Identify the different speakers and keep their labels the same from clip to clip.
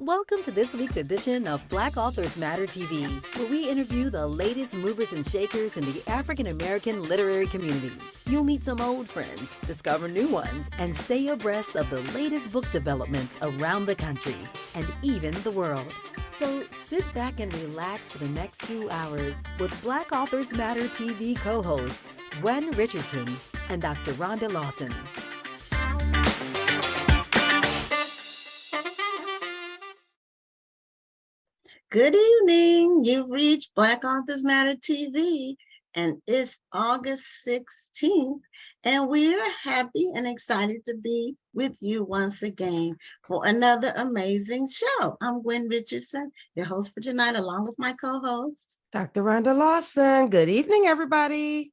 Speaker 1: Welcome to this week's edition of Black Authors Matter TV, where we interview the latest movers and shakers in the African American literary community. You'll meet some old friends, discover new ones, and stay abreast of the latest book developments around the country and even the world. So sit back and relax for the next 2 hours with Black Authors Matter TV co-hosts Gwen Richardson and Dr. Rhonda Lawson.
Speaker 2: Good evening. You've reached Black Authors Matter TV, and it's August 16th, and we are happy and excited to be with you once again for another amazing show. I'm Gwen Richardson, your host for tonight, along with my co-host,
Speaker 3: Dr. Rhonda Lawson. Good evening, everybody.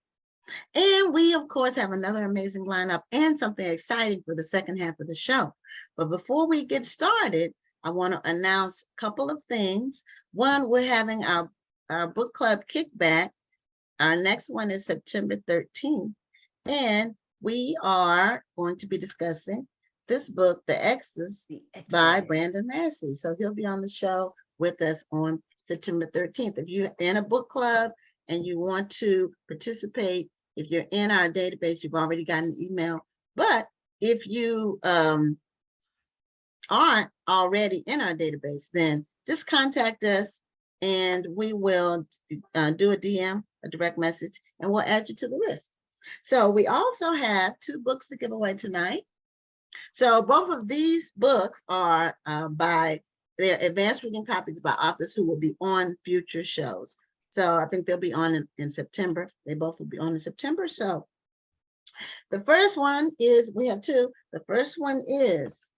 Speaker 2: And we, of course, have another amazing lineup and something exciting for the second half of the show. But before we get started, I want to announce a couple of things. One, we're having our book club kickback. Our next one is September 13th. And we are going to be discussing this book, The Exodus, by Brandon Massey. So he'll be on the show with us on September 13th. If you're in a book club and you want to participate, if you're in our database, you've already got an email. But if you aren't already in our database, then just contact us and we will do a DM, a direct message, and we'll add you to the list. So we also have 2 books to give away tonight. So both of these books are they're advanced reading copies by authors who will be on future shows. So I think they'll be on in September. They both will be on in September. So the first one is, we have 2. The first one is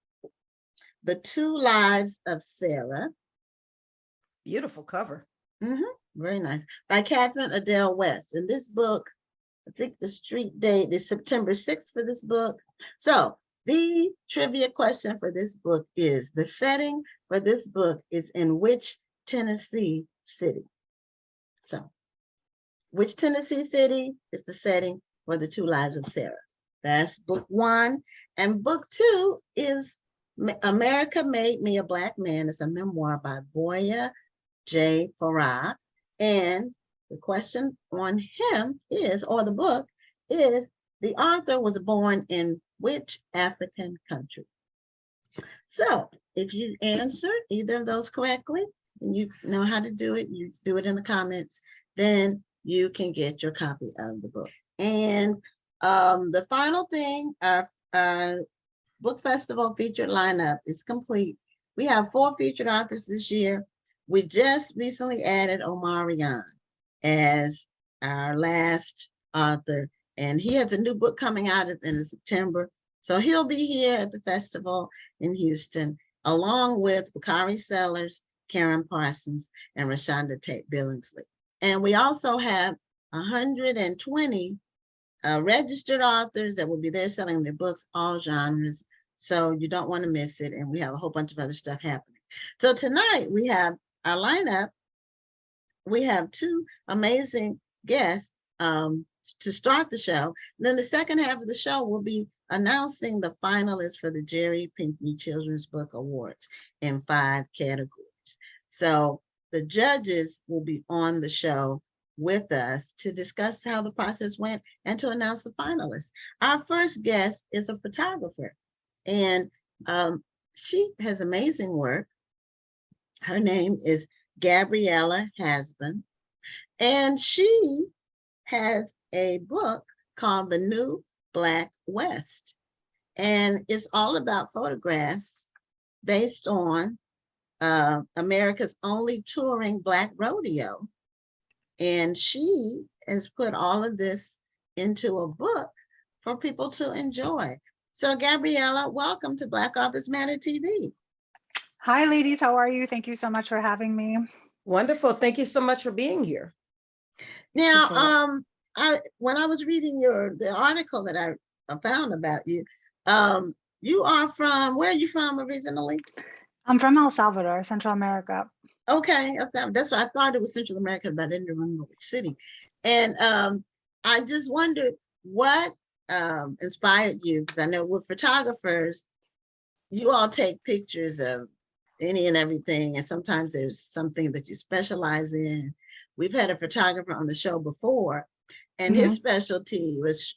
Speaker 2: The 2 Lives of Sarah.
Speaker 3: Beautiful cover.
Speaker 2: Very nice. By Catherine Adele West. And this book, I think the street date is September 6th for this book. So the trivia question for this book is, the setting for this book is in which Tennessee city? So which Tennessee city is the setting for The 2 Lives of Sarah? That's book 1. And book 2 is America Made Me a Black Man. It's a memoir by Boya J. Farah. And the question on him is, or the book is, the author was born in which African country? So if you answer either of those correctly, and you know how to do it, you do it in the comments, then you can get your copy of the book. And the final thing, our book festival featured lineup is complete. We have 4 featured authors this year. We just recently added Omarion as our last author, and he has a new book coming out at the end of September. So he'll be here at the festival in Houston, along with Bakari Sellers, Karen Parsons, and Rashonda Tate Billingsley. And we also have 120 registered authors that will be there selling their books, all genres. So you don't want to miss it. And we have a whole bunch of other stuff happening. So tonight we have our lineup. We have 2 amazing guests to start the show. And then the second half of the show will be announcing the finalists for the Jerry Pinkney Children's Book Awards in 5 categories. So the judges will be on the show with us to discuss how the process went and to announce the finalists. Our first guest is a photographer, and she has amazing work. Her name is Gabriela Hasbun, and she has a book called The New Black West, and it's all about photographs based on America's only touring Black rodeo. And she has put all of this into a book for people to enjoy. So Gabriela, welcome to Black Authors Matter TV.
Speaker 4: Hi, ladies. How are you? Thank you so much for having me.
Speaker 3: Wonderful. Thank you so much for being here.
Speaker 2: Now, when I was reading the article that I found about you, you are from, where are you from originally?
Speaker 4: I'm from El Salvador, Central America.
Speaker 2: Okay, that's what I thought it was Central America, but I didn't remember which city. And I just wondered what inspired you, because I know with photographers, you all take pictures of any and everything. And sometimes there's something that you specialize in. We've had a photographer on the show before, and his specialty was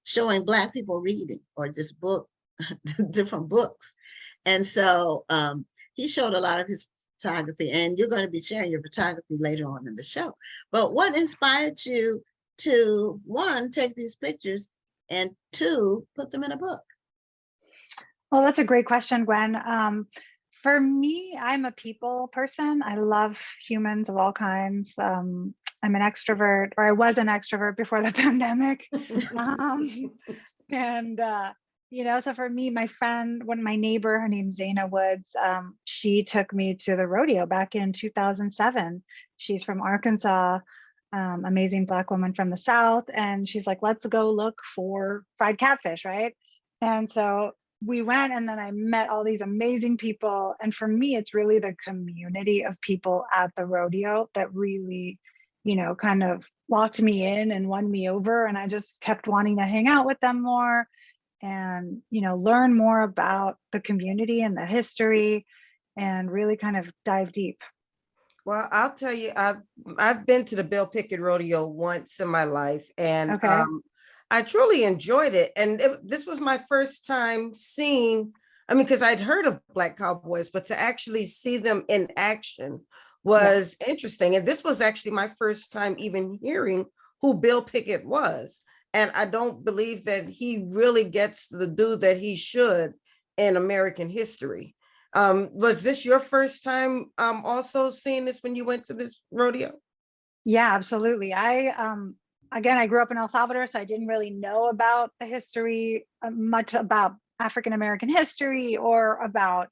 Speaker 2: showing Black people reading or just different books. And so he showed a lot of his photography, and you're going to be sharing your photography later on in the show. But what inspired you to, one, take these pictures, and two, put them in a book?
Speaker 4: Well, that's a great question, Gwen. For me, I'm a people person. I love humans of all kinds. I'm an extrovert, or I was an extrovert before the pandemic. And so for me, my friend, my neighbor, her name's Zana Woods, she took me to the rodeo back in 2007. She's from Arkansas, amazing Black woman from the South. And she's like, let's go look for fried catfish, right? And so we went, and then I met all these amazing people. And for me, it's really the community of people at the rodeo that really, kind of locked me in and won me over. And I just kept wanting to hang out with them more and, learn more about the community and the history and really kind of dive deep.
Speaker 3: Well, I'll tell you, I've been to the Bill Pickett Rodeo once in my life, and
Speaker 4: Okay.
Speaker 3: I truly enjoyed it. And this was my first time seeing, because I'd heard of Black cowboys, but to actually see them in action was interesting. And this was actually my first time even hearing who Bill Pickett was. And I don't believe that he really gets the due that he should in American history. Was this your first time also seeing this when you went to this rodeo?
Speaker 4: Yeah, absolutely. Again, I grew up in El Salvador, so I didn't really know about the history, much about African-American history or about,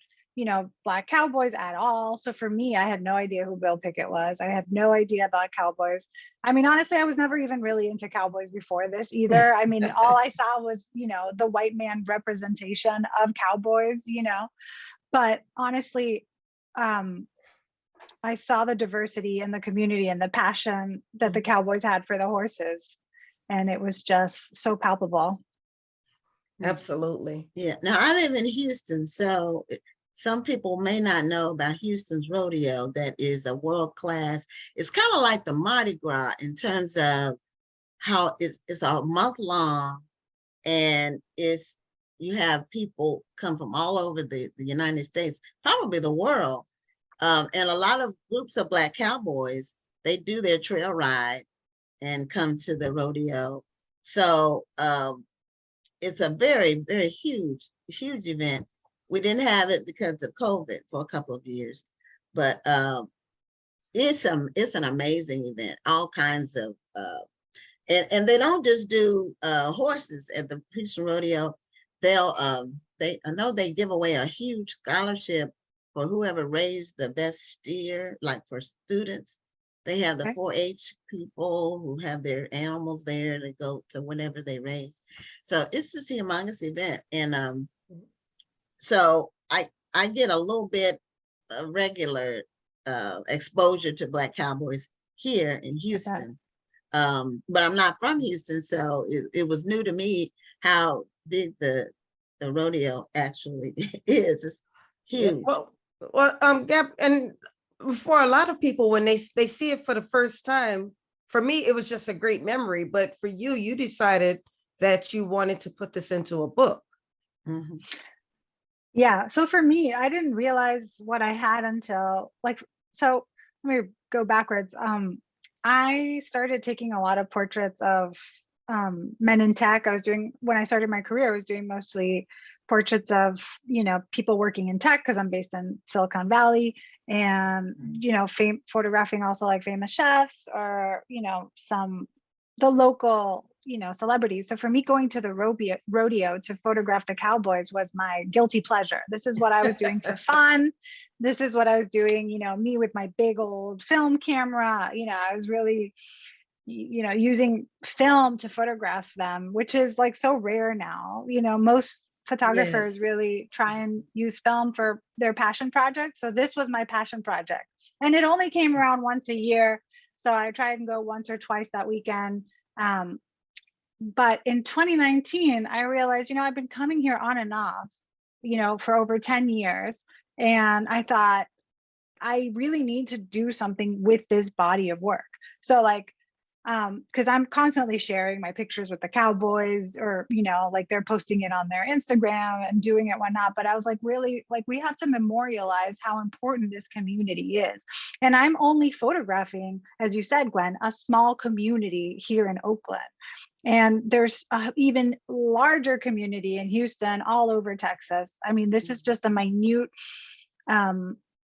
Speaker 4: Black cowboys at all. So for me, I had no idea who Bill Pickett was. I had no idea about cowboys. I mean, honestly, I was never even really into cowboys before this either. I mean, all I saw was, the white man representation of cowboys, but honestly, I saw the diversity in the community and the passion that the cowboys had for the horses. And it was just so palpable.
Speaker 3: Absolutely.
Speaker 2: Yeah. Now I live in Houston, so some people may not know about Houston's rodeo. That is a world class. It's kind of like the Mardi Gras in terms of how it's a month long, and you have people come from all over the United States, probably the world. And a lot of groups of Black cowboys, they do their trail ride and come to the rodeo. So it's a very, very huge event. We didn't have it because of COVID for a couple of years, but it's an amazing event. All kinds of and they don't just do horses at the Houston Rodeo. I know they give away a huge scholarship for whoever raised the best steer, like for students. They have the 4-H people who have their animals there to go to whenever they raise. So it's just a humongous event. And so I get a little bit of regular exposure to Black cowboys here in Houston. But I'm not from Houston, so it was new to me how big the rodeo actually is. It's huge.
Speaker 3: Gab, and for a lot of people, when they see it for the first time, for me, it was just a great memory. But for you, you decided that you wanted to put this into a book.
Speaker 2: Mm-hmm.
Speaker 4: Yeah. So for me, I didn't realize what I had until so let me go backwards. I started taking a lot of portraits of men in tech. When I started my career, I was doing mostly portraits of, people working in tech because I'm based in Silicon Valley, and, photographing also like famous chefs or, the local, celebrities. So for me, going to the rodeo to photograph the cowboys was my guilty pleasure. This is what I was doing for fun. This is what I was doing, me with my big old film camera. I was really, using film to photograph them, which is like so rare now. Most photographers really try and use film for their passion projects. So this was my passion project, and it only came around once a year. So I tried and go once or twice that weekend. But in 2019, I realized, I've been coming here on and off, for over 10 years. And I thought, I really need to do something with this body of work. So like, because I'm constantly sharing my pictures with the Cowboys, or like they're posting it on their Instagram and doing it whatnot. But I was like, really, like we have to memorialize how important this community is. And I'm only photographing, as you said, Gwen, a small community here in Oakland. And there's a even larger community in Houston, all over Texas. I mean, this is just a minute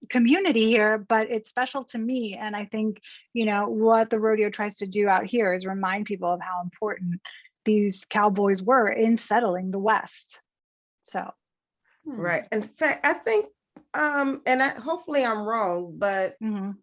Speaker 4: community here, but it's special to me. And I think, what the rodeo tries to do out here is remind people of how important these cowboys were in settling the West. So.
Speaker 3: Right. In fact, I think, hopefully I'm wrong, but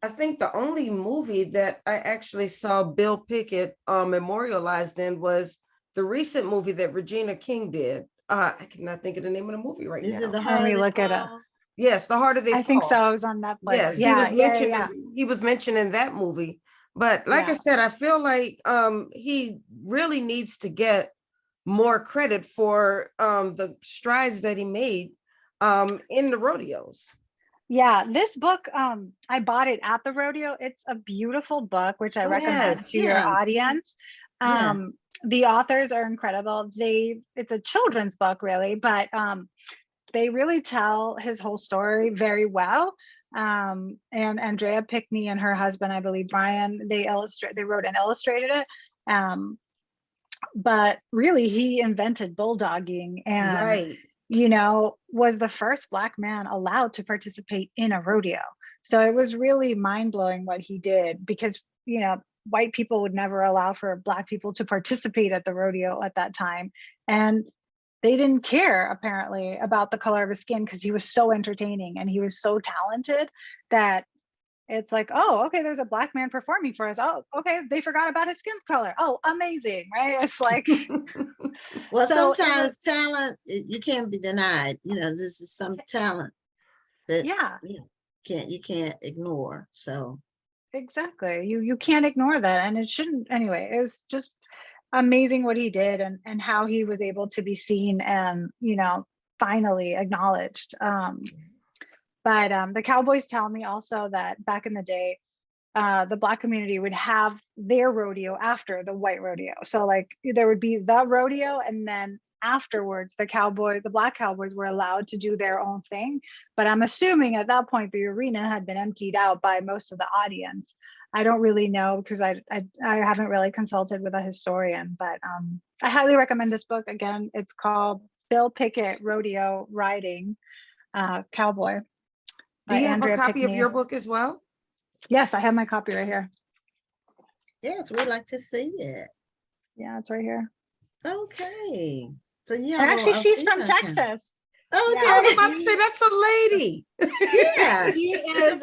Speaker 3: I think the only movie that I actually saw Bill Pickett memorialized in was the recent movie that Regina King did. I cannot think of the name of the movie right now.
Speaker 2: Is it The
Speaker 4: Let
Speaker 2: Harder
Speaker 4: me
Speaker 2: They
Speaker 4: look at it.
Speaker 2: Fall?
Speaker 3: Yes, The Harder They Fall.
Speaker 4: I think so. It was on Netflix.
Speaker 3: Yes,
Speaker 4: Yeah,
Speaker 3: he was mentioned in that movie. But like I said, I feel like he really needs to get more credit for the strides that he made in the rodeos.
Speaker 4: Yeah, this book, I bought it at the rodeo. It's a beautiful book, which I recommend to your audience. The authors are incredible. It's a children's book, really, but they really tell his whole story very well. And Andrea Pinkney and her husband, I believe Brian, they wrote and illustrated it. But really, he invented bulldogging and was the first Black man allowed to participate in a rodeo. So it was really mind-blowing what he did, because white people would never allow for Black people to participate at the rodeo at that time. And they didn't care, apparently, about the color of his skin, because he was so entertaining and he was so talented that it's like, oh, okay, there's a Black man performing for us. Oh, okay, they forgot about his skin color. Oh, amazing, right? It's like,
Speaker 2: well, so sometimes talent, you can't be denied. There's just some talent that you can't ignore. So
Speaker 4: exactly, you can't ignore that, and it shouldn't. Anyway, it was just amazing what he did, and how he was able to be seen and finally acknowledged. But the Cowboys tell me also that back in the day, the Black community would have their rodeo after the white rodeo. So like there would be the rodeo, and then afterwards the Black Cowboys were allowed to do their own thing. But I'm assuming at that point the arena had been emptied out by most of the audience. I don't really know, because I haven't really consulted with a historian, but I highly recommend this book. Again, it's called Bill Pickett Rodeo Riding Cowboy.
Speaker 3: Do you have a copy of your book as well?
Speaker 4: Yes, I have my copy right here.
Speaker 2: Yes, we'd like to see it.
Speaker 4: Yeah, it's right here.
Speaker 2: Okay. So yeah,
Speaker 4: and actually, she's from Texas.
Speaker 2: Oh,
Speaker 3: yeah. I was about to say that's a lady.
Speaker 2: Yeah,
Speaker 4: she is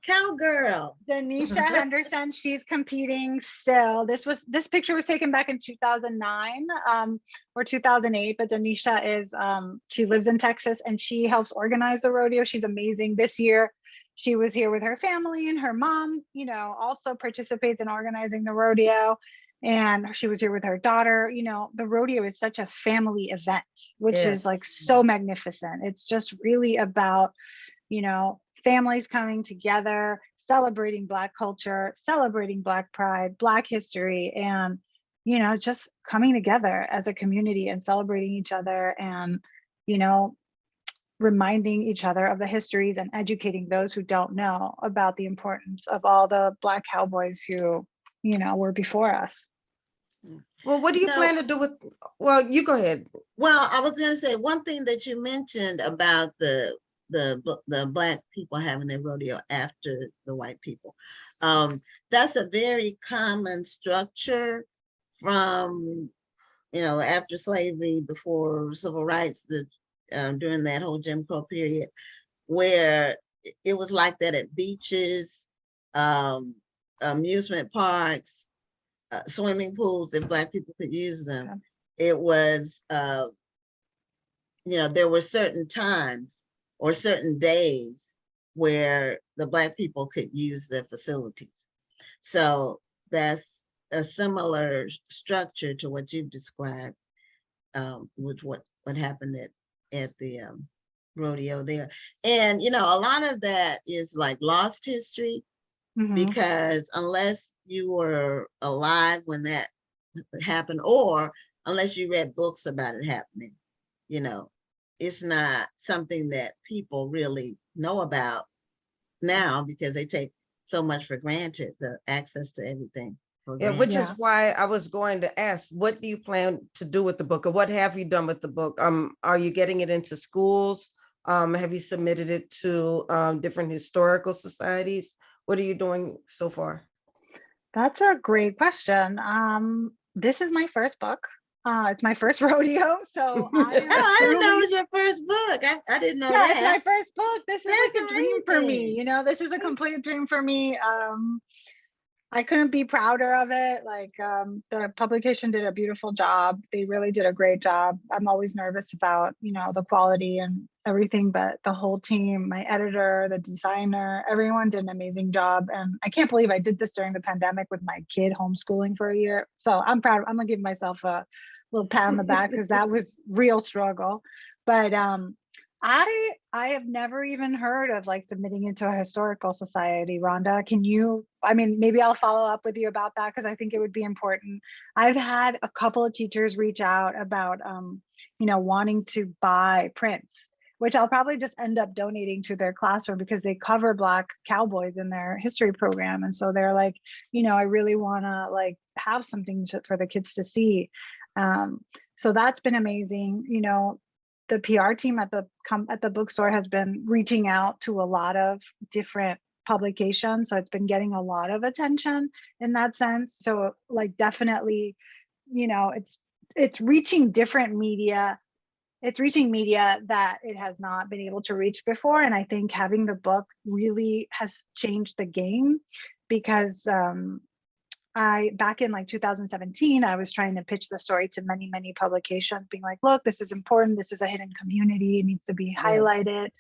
Speaker 2: cowgirl.
Speaker 4: Denisha Henderson. She's competing still. This picture was taken back in 2009 or 2008. But Denisha is she lives in Texas, and she helps organize the rodeo. She's amazing. This year, she was here with her family, and her mom, also participates in organizing the rodeo. And she was here with her daughter. The rodeo is such a family event, which is like so magnificent. It's just really about, families coming together, celebrating Black culture, celebrating Black pride, Black history, and, just coming together as a community and celebrating each other, and, reminding each other of the histories and educating those who don't know about the importance of all the Black cowboys who, were before us.
Speaker 3: Well, what do you plan to do with, well, you go ahead.
Speaker 2: Well, I was going to say one thing that you mentioned about the Black people having their rodeo after the white people. That's a very common structure from, after slavery, before civil rights, during that whole Jim Crow period, where it was like that at beaches, amusement parks, swimming pools, if Black people could use them. It was, there were certain times or certain days where the Black people could use the facilities. So that's a similar structure to what you've described, with what happened at the rodeo there. And, you know, a lot of that is like lost history,
Speaker 4: Mhm.
Speaker 2: because unless you were alive when that happened, or unless you read books about it happening, you know, it's not something that people really know about now, because they take so much for granted, the access to everything for
Speaker 3: Yeah, which
Speaker 2: granted.
Speaker 3: is why I was going to ask, what do you plan to do with the book, or what have you done with the book? Are you getting it into schools? Have you submitted it to different historical societies? What are you doing so far?
Speaker 4: That's a great question. This is my first book. It's my first rodeo, so I
Speaker 2: Oh,
Speaker 4: am
Speaker 2: I didn't know it
Speaker 4: truly,
Speaker 2: was your first book. I didn't know
Speaker 4: yeah, it's my
Speaker 2: that.
Speaker 4: first book. This is
Speaker 2: That's
Speaker 4: like a dream for me.
Speaker 2: amazing.
Speaker 4: You know, this is a complete dream for me. I couldn't be prouder of it. Like, the publication did a beautiful job. They really did a great job. I'm always nervous about, you know, the quality and everything, but the whole team, my editor, the designer, everyone did an amazing job. And I can't believe I did this during the pandemic with my kid homeschooling for a year. So I'm proud. I'm gonna give myself a little pat on the back because that was real struggle. But I have never even heard of like submitting into a historical society. Rhonda, can you, I mean, maybe I'll follow up with you about that because I think it would be important. I've had a couple of teachers reach out about, you know, wanting to buy prints, which I'll probably just end up donating to their classroom because they cover Black cowboys in their history program. And so they're like, you know, I really want to like have something for the kids to see. So that's been amazing. You know, the PR team at the bookstore has been reaching out to a lot of different publications, so it's been getting a lot of attention in that sense. So like definitely, you know, it's reaching different media. It's reaching media that it has not been able to reach before, and I think having the book really has changed the game because back in like 2017, I was trying to pitch the story to many publications, being like, look, this is important. This is a hidden community. It needs to be highlighted.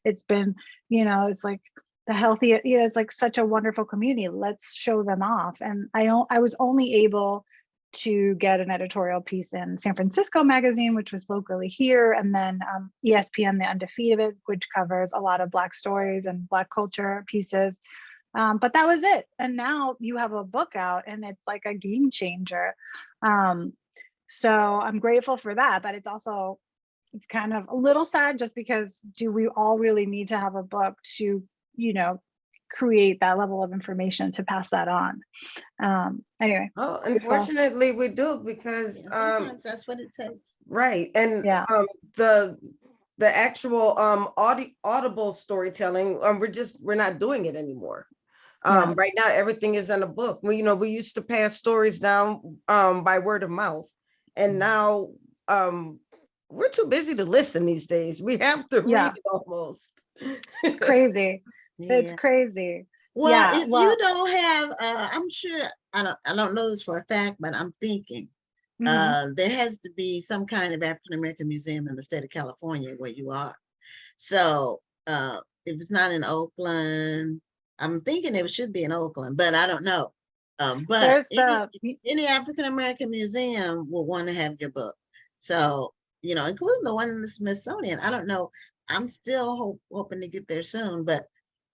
Speaker 4: It's been, you know, it's like the healthy, you know, it's like such a wonderful community. Let's show them off. And I was only able to get an editorial piece in San Francisco magazine, which was locally here. And then ESPN, The Undefeated, which covers a lot of Black stories and Black culture pieces. But that was it. And now you have a book out and it's like a game changer. So I'm grateful for that, but it's kind of a little sad just because do we all really need to have a book to, you know, create that level of information to pass that on? Anyway.
Speaker 3: Oh,
Speaker 4: Grateful.
Speaker 3: unfortunately we do, because
Speaker 2: Sometimes that's what it takes.
Speaker 3: right. And
Speaker 4: Yeah.
Speaker 3: The actual audible storytelling, we're not doing it anymore.
Speaker 4: Yeah.
Speaker 3: Right now everything is in a book. We used to pass stories down by word of mouth, and now we're too busy to listen these days. We have to
Speaker 4: Yeah.
Speaker 3: read it almost.
Speaker 4: It's crazy. It's
Speaker 2: Yeah.
Speaker 4: crazy.
Speaker 2: Well,
Speaker 4: Yeah,
Speaker 2: if
Speaker 4: well,
Speaker 2: you don't have, I'm sure, I don't know this for a fact, but I'm thinking there has to be some kind of African American museum in the state of California where you are. So if it's not in Oakland, I'm thinking it should be in Oakland, but I don't know. But
Speaker 4: there's
Speaker 2: any African American museum will want to have your book. So, you know, including the one in the Smithsonian. I don't know. I'm still hoping to get there soon, but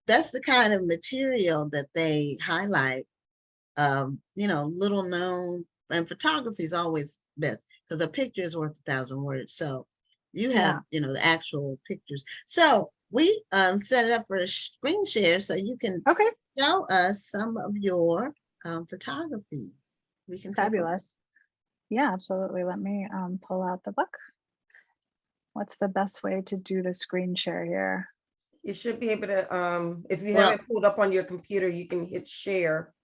Speaker 2: that's the kind of material that they highlight. You know, little known, and photography is always best because a picture is worth 1,000 words. So you have, you know, the actual pictures. So we set it up for a screen share so you can
Speaker 4: okay.
Speaker 2: show us some of your photography. We can take a look.
Speaker 4: Fabulous. Yeah, absolutely. Let me pull out the book. What's the best way to do the screen share here?
Speaker 3: You should be able to, if you
Speaker 2: Well-
Speaker 3: have it pulled up on your computer, you can hit share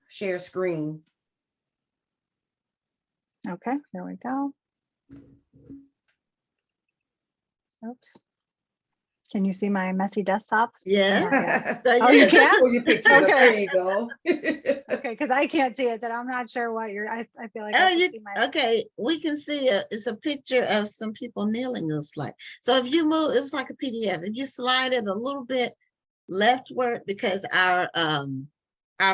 Speaker 3: screen.
Speaker 4: Okay, here we go. Oops. Can you see my messy desktop?
Speaker 2: Yeah.
Speaker 4: Oh,
Speaker 2: So
Speaker 4: you
Speaker 2: yeah.
Speaker 4: can?
Speaker 3: Pull your pictures up.
Speaker 4: Okay.
Speaker 3: There you go.
Speaker 4: Okay, because I can't see it, and I'm not sure what you're. I feel like
Speaker 2: Oh,
Speaker 4: I can see my.
Speaker 2: okay. We can see it's a picture of some people kneeling. Looks like. So if you move, it's like a PDF. If you slide it a little bit leftward, because our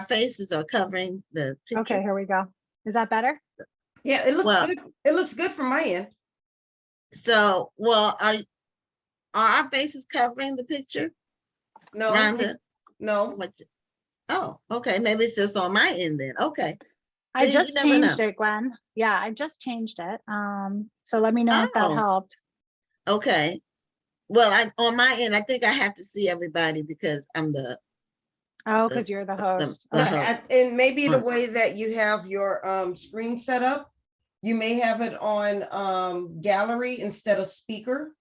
Speaker 2: faces are covering the picture.
Speaker 4: Okay, here we go. Is that better?
Speaker 3: Yeah, it looks
Speaker 2: Well-
Speaker 3: good. It looks good from my end.
Speaker 2: So, well, are our faces covering the picture?
Speaker 3: No,
Speaker 2: Rhonda?
Speaker 3: no.
Speaker 2: What Oh, okay, maybe it's just on my end then, okay.
Speaker 4: I
Speaker 2: See, you
Speaker 4: just
Speaker 2: never
Speaker 4: changed
Speaker 2: know.
Speaker 4: it, Gwen. Yeah, I just changed it. So let me know if that
Speaker 2: Oh,
Speaker 4: helped.
Speaker 2: okay. Well, on my end, I think I have to see everybody because I'm
Speaker 4: Oh,
Speaker 2: the,
Speaker 4: because you're the host.
Speaker 3: No,
Speaker 4: Okay.
Speaker 3: and maybe the
Speaker 2: Mm.
Speaker 3: way that you have your screen set up, you may have it on gallery instead of speaker.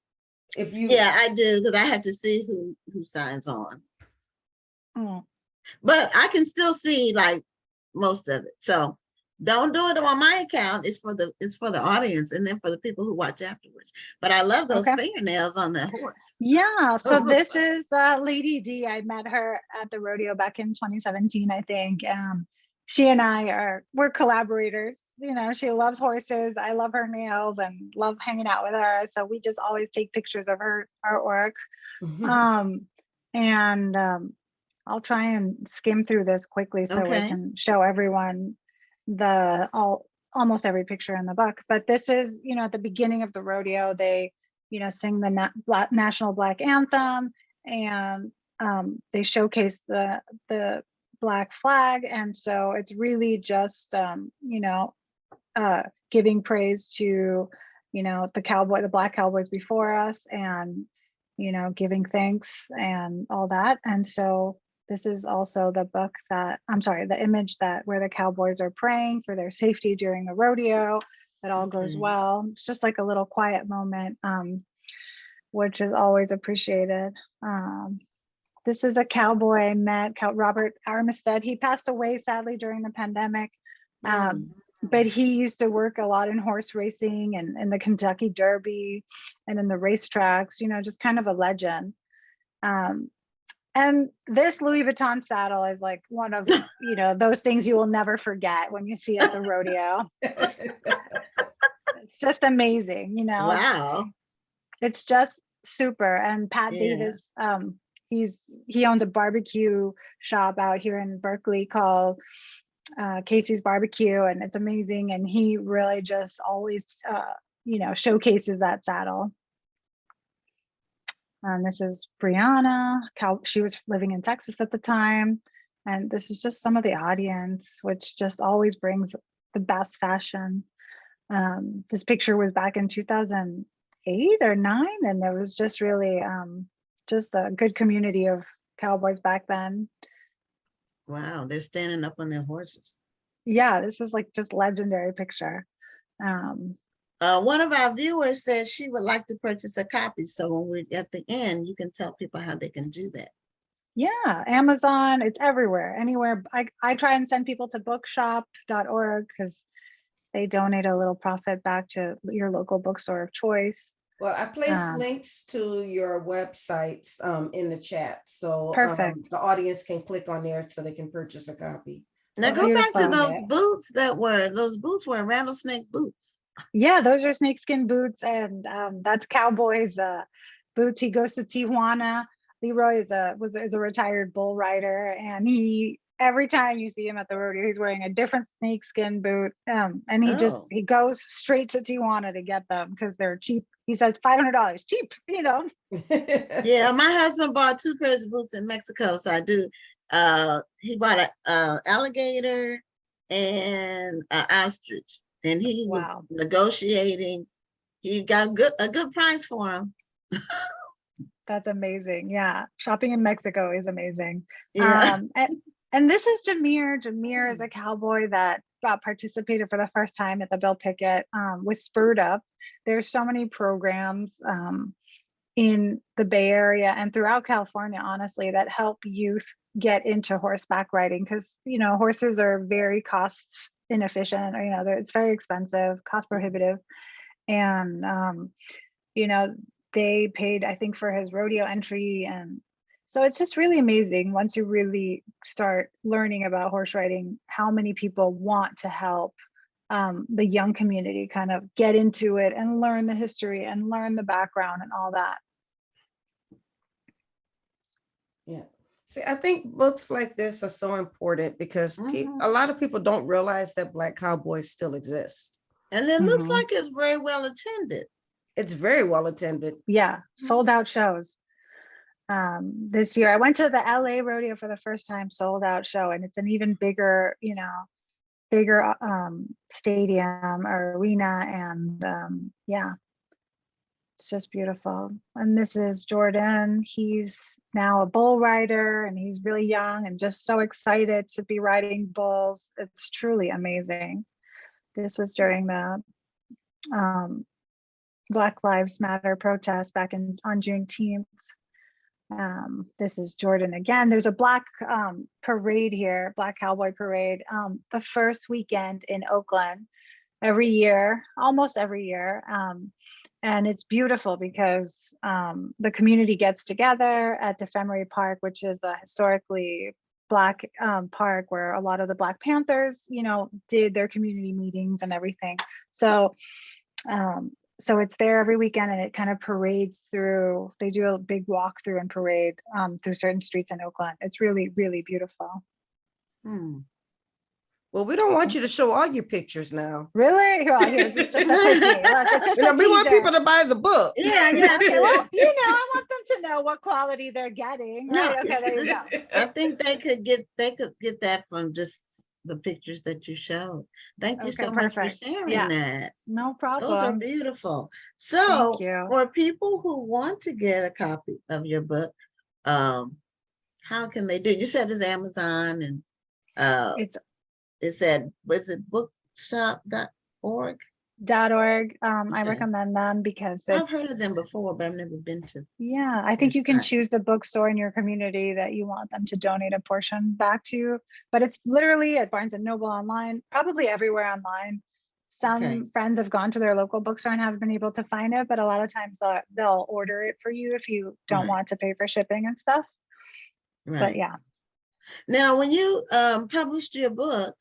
Speaker 3: If you
Speaker 2: Yeah, I do, because I have to see who signs on.
Speaker 4: Mm.
Speaker 2: But I can still see like most of it. So don't do it on my account. It's for the audience and then for the people who watch afterwards. But I love those
Speaker 4: Okay.
Speaker 2: fingernails on the horse.
Speaker 4: Yeah, so this is Lady D. I met her at the rodeo back in 2017, I think. She and we're collaborators. You know, she loves horses. I love her nails and love hanging out with her. So we just always take pictures of her artwork. And I'll try and skim through this quickly so I
Speaker 2: Okay.
Speaker 4: can show everyone almost every picture in the book. But this is, you know, at the beginning of the rodeo, they, you know, sing the national Black anthem, and they showcase the Black flag. And so it's really just, you know, giving praise to, you know, the Black cowboys before us, and, you know, giving thanks and all that. And so this is also the book that, I'm sorry, the image that where the cowboys are praying for their safety during the rodeo, that all goes
Speaker 2: Okay.
Speaker 4: well. It's just like a little quiet moment, which is always appreciated. This is a cowboy I met, Robert Armistead. He passed away sadly during the pandemic. But he used to work a lot in horse racing and in the Kentucky Derby and in the racetracks, you know, just kind of a legend. And this Louis Vuitton saddle is like one of, you know, those things you will never forget when you see at the rodeo. It's just amazing, you know.
Speaker 2: Wow.
Speaker 4: It's just super. And Pat
Speaker 2: Yeah.
Speaker 4: Davis, he owns a barbecue shop out here in Berkeley called Casey's Barbecue, and it's amazing. And he really just always, you know, showcases that saddle. And this is Brianna. She was living in Texas at the time. And this is just some of the audience, which just always brings the best fashion. This picture was back in 2008 or 9, and it was just really just a good community of cowboys back then.
Speaker 2: Wow, they're standing up on their horses.
Speaker 4: Yeah, this is like just legendary picture.
Speaker 2: One of our viewers says she would like to purchase a copy. So when we're at the end, you can tell people how they can do that.
Speaker 4: Yeah, Amazon, it's everywhere, anywhere. I try and send people to bookshop.org because they donate a little profit back to your local bookstore of choice.
Speaker 3: Well, I placed links to your websites in the chat, so
Speaker 4: Perfect.
Speaker 3: the audience can click on there so they can purchase a copy.
Speaker 2: Now go back to those boots those boots were rattlesnake boots.
Speaker 4: Yeah, those are snakeskin boots, and that's Cowboy's boots. He goes to Tijuana. Leroy is a retired bull rider, and every time you see him at the rodeo, he's wearing a different snakeskin boot. And he goes straight to Tijuana to get them because they're cheap. He says $500, cheap, you know.
Speaker 2: Yeah, my husband bought 2 pairs of boots in Mexico, so I do. He bought a alligator and an ostrich, and he was negotiating. He got a good price for him.
Speaker 4: That's amazing. Yeah, shopping in Mexico is amazing.
Speaker 2: Yeah.
Speaker 4: And this is Jameer. Jameer is a cowboy that participated for the first time at the Bill Pickett with Spurred Up. There's so many programs in the Bay Area and throughout California, honestly, that help youth get into horseback riding because, you know, horses are very cost inefficient, or, you know, it's very expensive, cost prohibitive. And, you know, they paid, I think, for his rodeo entry. And so it's just really amazing once you really start learning about horse riding, how many people want to help the young community kind of get into it and learn the history and learn the background and all that.
Speaker 3: Yeah. See, I think books like this are so important because a lot of people don't realize that Black cowboys still exist.
Speaker 2: And it looks like it's very well attended.
Speaker 3: It's very well attended.
Speaker 4: Yeah, sold out shows. This year I went to the LA rodeo for the first time, sold out show, and it's an even bigger, bigger stadium or arena, and yeah, it's just beautiful. And this is Jordan. He's now a bull rider, and he's really young and just so excited to be riding bulls. It's truly amazing. This was during the Black Lives Matter protest back on Juneteenth. This is Jordan again. There's a black parade here, Black Cowboy Parade, the first weekend in Oakland every year, almost every year. And it's beautiful because the community gets together at Defemery Park, which is a historically Black park where a lot of the Black Panthers, did their community meetings and everything. So it's there every weekend, and it kind of parades through. They do a big walk through and parade through certain streets in Oakland. It's really, really beautiful.
Speaker 3: Well, we don't want you to show all your pictures now.
Speaker 4: Really? Well, here's just a quickie. Look, it's just
Speaker 3: we want people to buy the book.
Speaker 2: Yeah.
Speaker 4: Okay, well, I want them to know what quality they're getting. Right? Okay, there you go.
Speaker 2: I think they could get that from just the pictures that you showed. Thank you so much for sharing that.
Speaker 4: No problem.
Speaker 2: Those are beautiful. So
Speaker 4: Thank you.
Speaker 2: for people who want to get a copy of your book, how can they do? You said it's Amazon, and was it bookshop.org?
Speaker 4: .org. I
Speaker 2: Okay.
Speaker 4: recommend them because
Speaker 2: I've heard of them before, but I've never been to.
Speaker 4: yeah, I think you can
Speaker 2: Right.
Speaker 4: choose the bookstore in your community that you want them to donate a portion back to, but it's literally at Barnes and Noble online, probably everywhere online. Some
Speaker 2: Okay.
Speaker 4: friends have gone to their local bookstore and haven't been able to find it, but a lot of times they'll order it for you if you don't
Speaker 2: Right.
Speaker 4: want to pay for shipping and stuff.
Speaker 2: Right.
Speaker 4: But yeah.
Speaker 2: Now, when you published your book,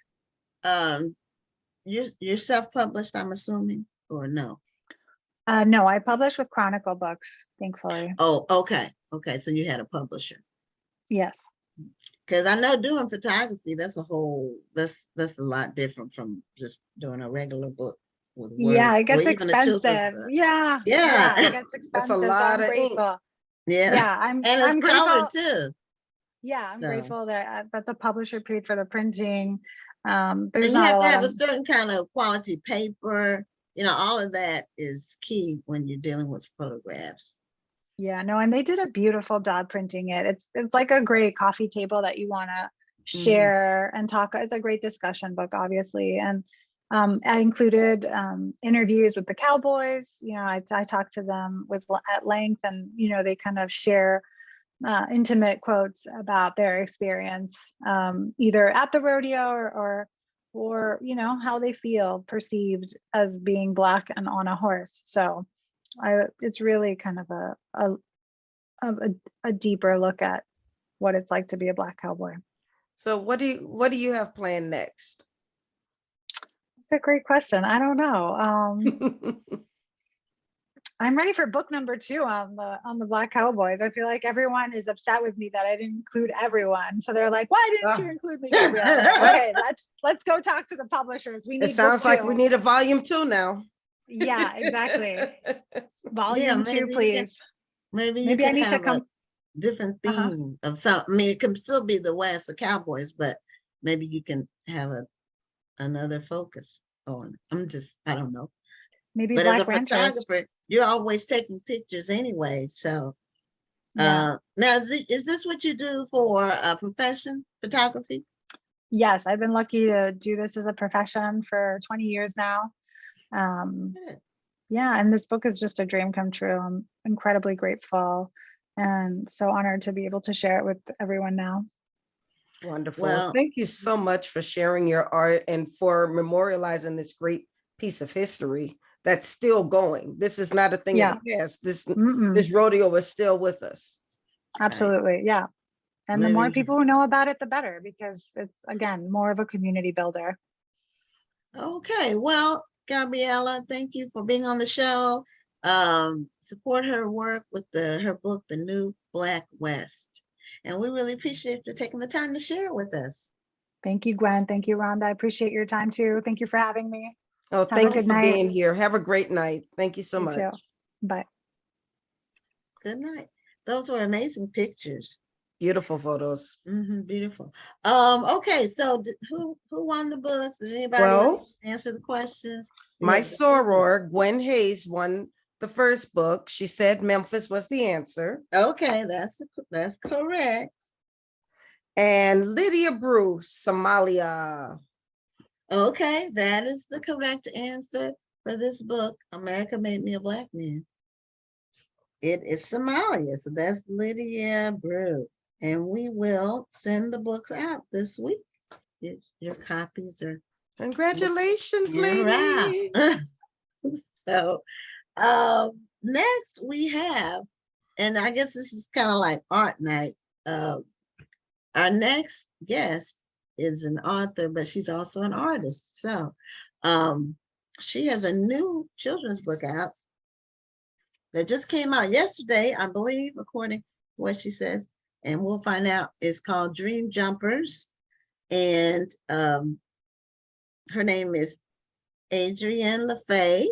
Speaker 2: you're self-published, I'm assuming, or no?
Speaker 4: No, I published with Chronicle Books, thankfully.
Speaker 2: Oh, okay. So you had a publisher.
Speaker 4: Yes.
Speaker 2: Because I know doing photography, that's a lot different from just doing a regular book with words.
Speaker 4: Yeah, it
Speaker 2: or
Speaker 4: gets
Speaker 2: even a children's
Speaker 4: expensive.
Speaker 2: book.
Speaker 4: Yeah.
Speaker 2: Yeah.
Speaker 4: It gets expensive.
Speaker 3: That's a
Speaker 4: so
Speaker 3: lot
Speaker 4: I'm
Speaker 3: of ink.
Speaker 4: grateful.
Speaker 2: Yeah.
Speaker 4: Yeah, I'm
Speaker 2: And it's
Speaker 4: grateful.
Speaker 2: colored too.
Speaker 4: Yeah, I'm
Speaker 2: So.
Speaker 4: grateful that the publisher paid for the printing. There's
Speaker 2: And you
Speaker 4: not
Speaker 2: have
Speaker 4: a
Speaker 2: to
Speaker 4: lot
Speaker 2: have a
Speaker 4: of,
Speaker 2: certain kind of quality paper. All of that is key when you're dealing with photographs.
Speaker 4: yeah, no, and they did a beautiful job printing it. It's like a great coffee table that you want to share and talk. It's a great discussion book, obviously. And I included interviews with the Cowboys. I talked to them at length, and they kind of share intimate quotes about their experience, either at the rodeo or how they feel perceived as being Black and on a horse. So it's really kind of a deeper look at what it's like to be a Black cowboy.
Speaker 3: So what do you have planned next?
Speaker 4: It's a great question. I don't know. I'm ready for book number 2 on the Black Cowboys. I feel like everyone is upset with me that I didn't include everyone. So they're like, "Why didn't you include me, Gabriela?" Okay, let's go talk to the publishers. We need.
Speaker 3: It sounds like
Speaker 4: book 2.
Speaker 3: we need a volume 2 now.
Speaker 4: Yeah, exactly. Volume 2,
Speaker 2: maybe
Speaker 4: please.
Speaker 2: Maybe you
Speaker 4: Maybe I
Speaker 2: could
Speaker 4: need to
Speaker 2: have
Speaker 4: come.
Speaker 2: a different theme of some. I mean, it can still be the West or Cowboys, but maybe you can have another focus on. I don't know.
Speaker 4: Maybe
Speaker 2: But
Speaker 4: Black
Speaker 2: as a
Speaker 4: ranchers.
Speaker 2: photographer, you're always taking pictures anyway. So
Speaker 4: Yeah.
Speaker 2: now, is this what you do for a profession, photography?
Speaker 4: Yes, I've been lucky to do this as a profession for 20 years now.
Speaker 2: Good.
Speaker 4: Yeah, and this book is just a dream come true. I'm incredibly grateful and so honored to be able to share it with everyone now.
Speaker 3: Wonderful.
Speaker 2: Well,
Speaker 3: Thank you so much for sharing your art and for memorializing this great piece of history that's still going. This is not a thing of the past. This rodeo is still with us.
Speaker 4: Absolutely. Yeah. And the more
Speaker 2: Living
Speaker 4: people who know about it, the better, because it's, again, more of a community builder.
Speaker 2: Okay, well, Gabriela, thank you for being on the show. Support her work with her book, The New Black West. And we really appreciate you taking the time to share it with us.
Speaker 4: Thank you, Gwen. Thank you, Rhonda. I appreciate your time too. Thank you for having me.
Speaker 3: Oh, thank you for being here. Have a great night. Thank you so much.
Speaker 4: Too. But
Speaker 2: Good night. Those were amazing pictures.
Speaker 3: Beautiful photos.
Speaker 2: Beautiful. Okay, so who won the books? Did anybody
Speaker 3: Well,
Speaker 2: answer the questions?
Speaker 3: my
Speaker 2: Yeah.
Speaker 3: soror, Gwen Hayes, won the first book. She said Memphis was the answer.
Speaker 2: Okay, that's correct.
Speaker 3: And Lydia Bruce, Somalia.
Speaker 2: Okay, that is the correct answer for this book, America Made Me a Black Man. It is Somalia, so that's Lydia Brew. And we will send the books out this week. Your copies are
Speaker 3: Congratulations,
Speaker 2: in
Speaker 3: lady.
Speaker 2: route. So next we have, and I guess this is kind of like art night. Our next guest is an author, but she's also an artist. So she has a new children's book out that just came out yesterday, I believe, according to what she says. And we'll find out. It's called Dream Jumpers. And her name is Adrienne LaFaye.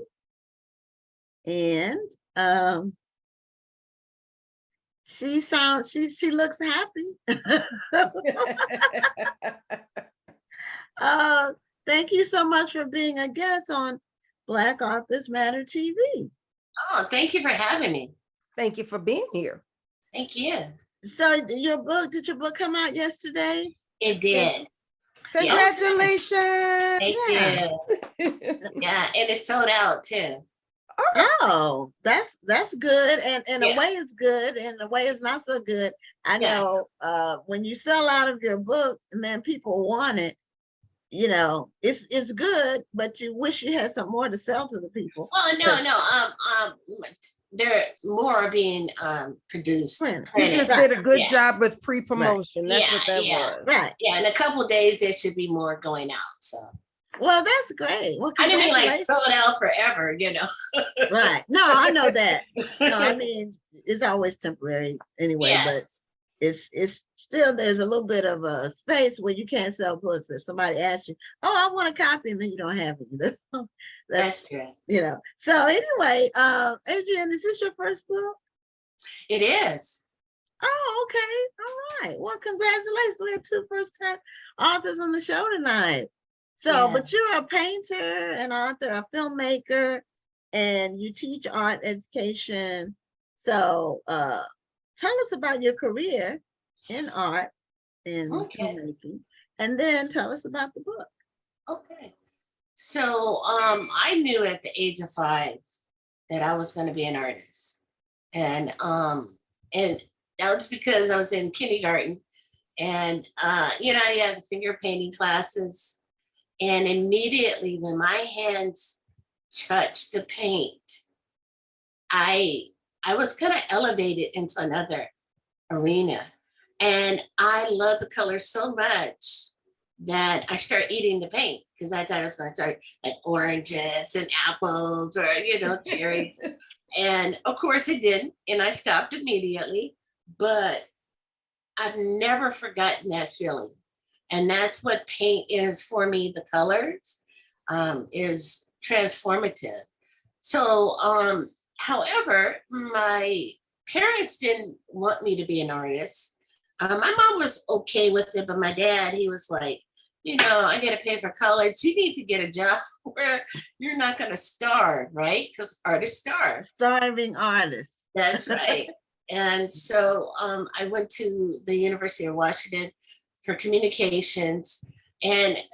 Speaker 2: And she looks happy. Thank you so much for being a guest on Black Authors Matter TV.
Speaker 5: Oh, thank you for having me.
Speaker 3: Thank you for being here.
Speaker 5: Thank you.
Speaker 2: So did your book come out yesterday?
Speaker 5: It did.
Speaker 3: Congratulations.
Speaker 5: Thank
Speaker 2: Yeah.
Speaker 5: you. Yeah, and it sold out too.
Speaker 2: Oh, that's good. And in a
Speaker 5: Yeah.
Speaker 2: way it's good, and in a way it's not so good. I
Speaker 5: Yeah.
Speaker 2: know when you sell out of your book and then people want it, you know, it's good, but you wish you had some more to sell to the people.
Speaker 5: Oh no. There more are being produced.
Speaker 2: Print.
Speaker 3: You just
Speaker 2: Right.
Speaker 3: did a good
Speaker 5: Yeah.
Speaker 3: job with pre-promotion. That's
Speaker 5: Yeah,
Speaker 3: what that
Speaker 5: yeah.
Speaker 3: was.
Speaker 2: Right.
Speaker 5: Yeah, in a couple days there should be more going out. So
Speaker 2: Well, that's great. Well,
Speaker 5: I didn't mean like
Speaker 2: congratulations.
Speaker 5: sold out forever, you know.
Speaker 2: Right. No, I know that. No, I mean, it's always temporary anyway,
Speaker 5: Yes.
Speaker 2: but it's still, there's a little bit of a space where you can't sell books. If somebody asks you, oh, I want a copy, and then you don't have it.
Speaker 5: That's true.
Speaker 2: You know. So anyway, Adrienne, is this your first book?
Speaker 5: It is.
Speaker 2: Oh, okay. All right. Well, congratulations. We have two first-time authors on the show tonight. So,
Speaker 5: Yeah.
Speaker 2: but you're a painter, an author, a filmmaker, and you teach art education. So tell us about your career in art and
Speaker 5: Okay.
Speaker 2: filmmaking, and then tell us about the book.
Speaker 5: Okay. So I knew at the age of 5 that I was going to be an artist. And that was because I was in kindergarten, and you know, I had the finger painting classes, and immediately when my hands touched the paint, I was kind of elevated into another arena. And I love the color so much that I started eating the paint because I thought it was going to start like oranges and apples or, you know, cherries. And of course it didn't. And I stopped immediately. But I've never forgotten that feeling. And that's what paint is for me. The colors is transformative. So, however, my parents didn't want me to be an artist. My mom was okay with it, but my dad, he was like, you know, I got to pay for college. You need to get a job where you're not going to starve, right? Because artists starve.
Speaker 2: Starving artists.
Speaker 5: That's right. And so I went to the University of Washington for communications,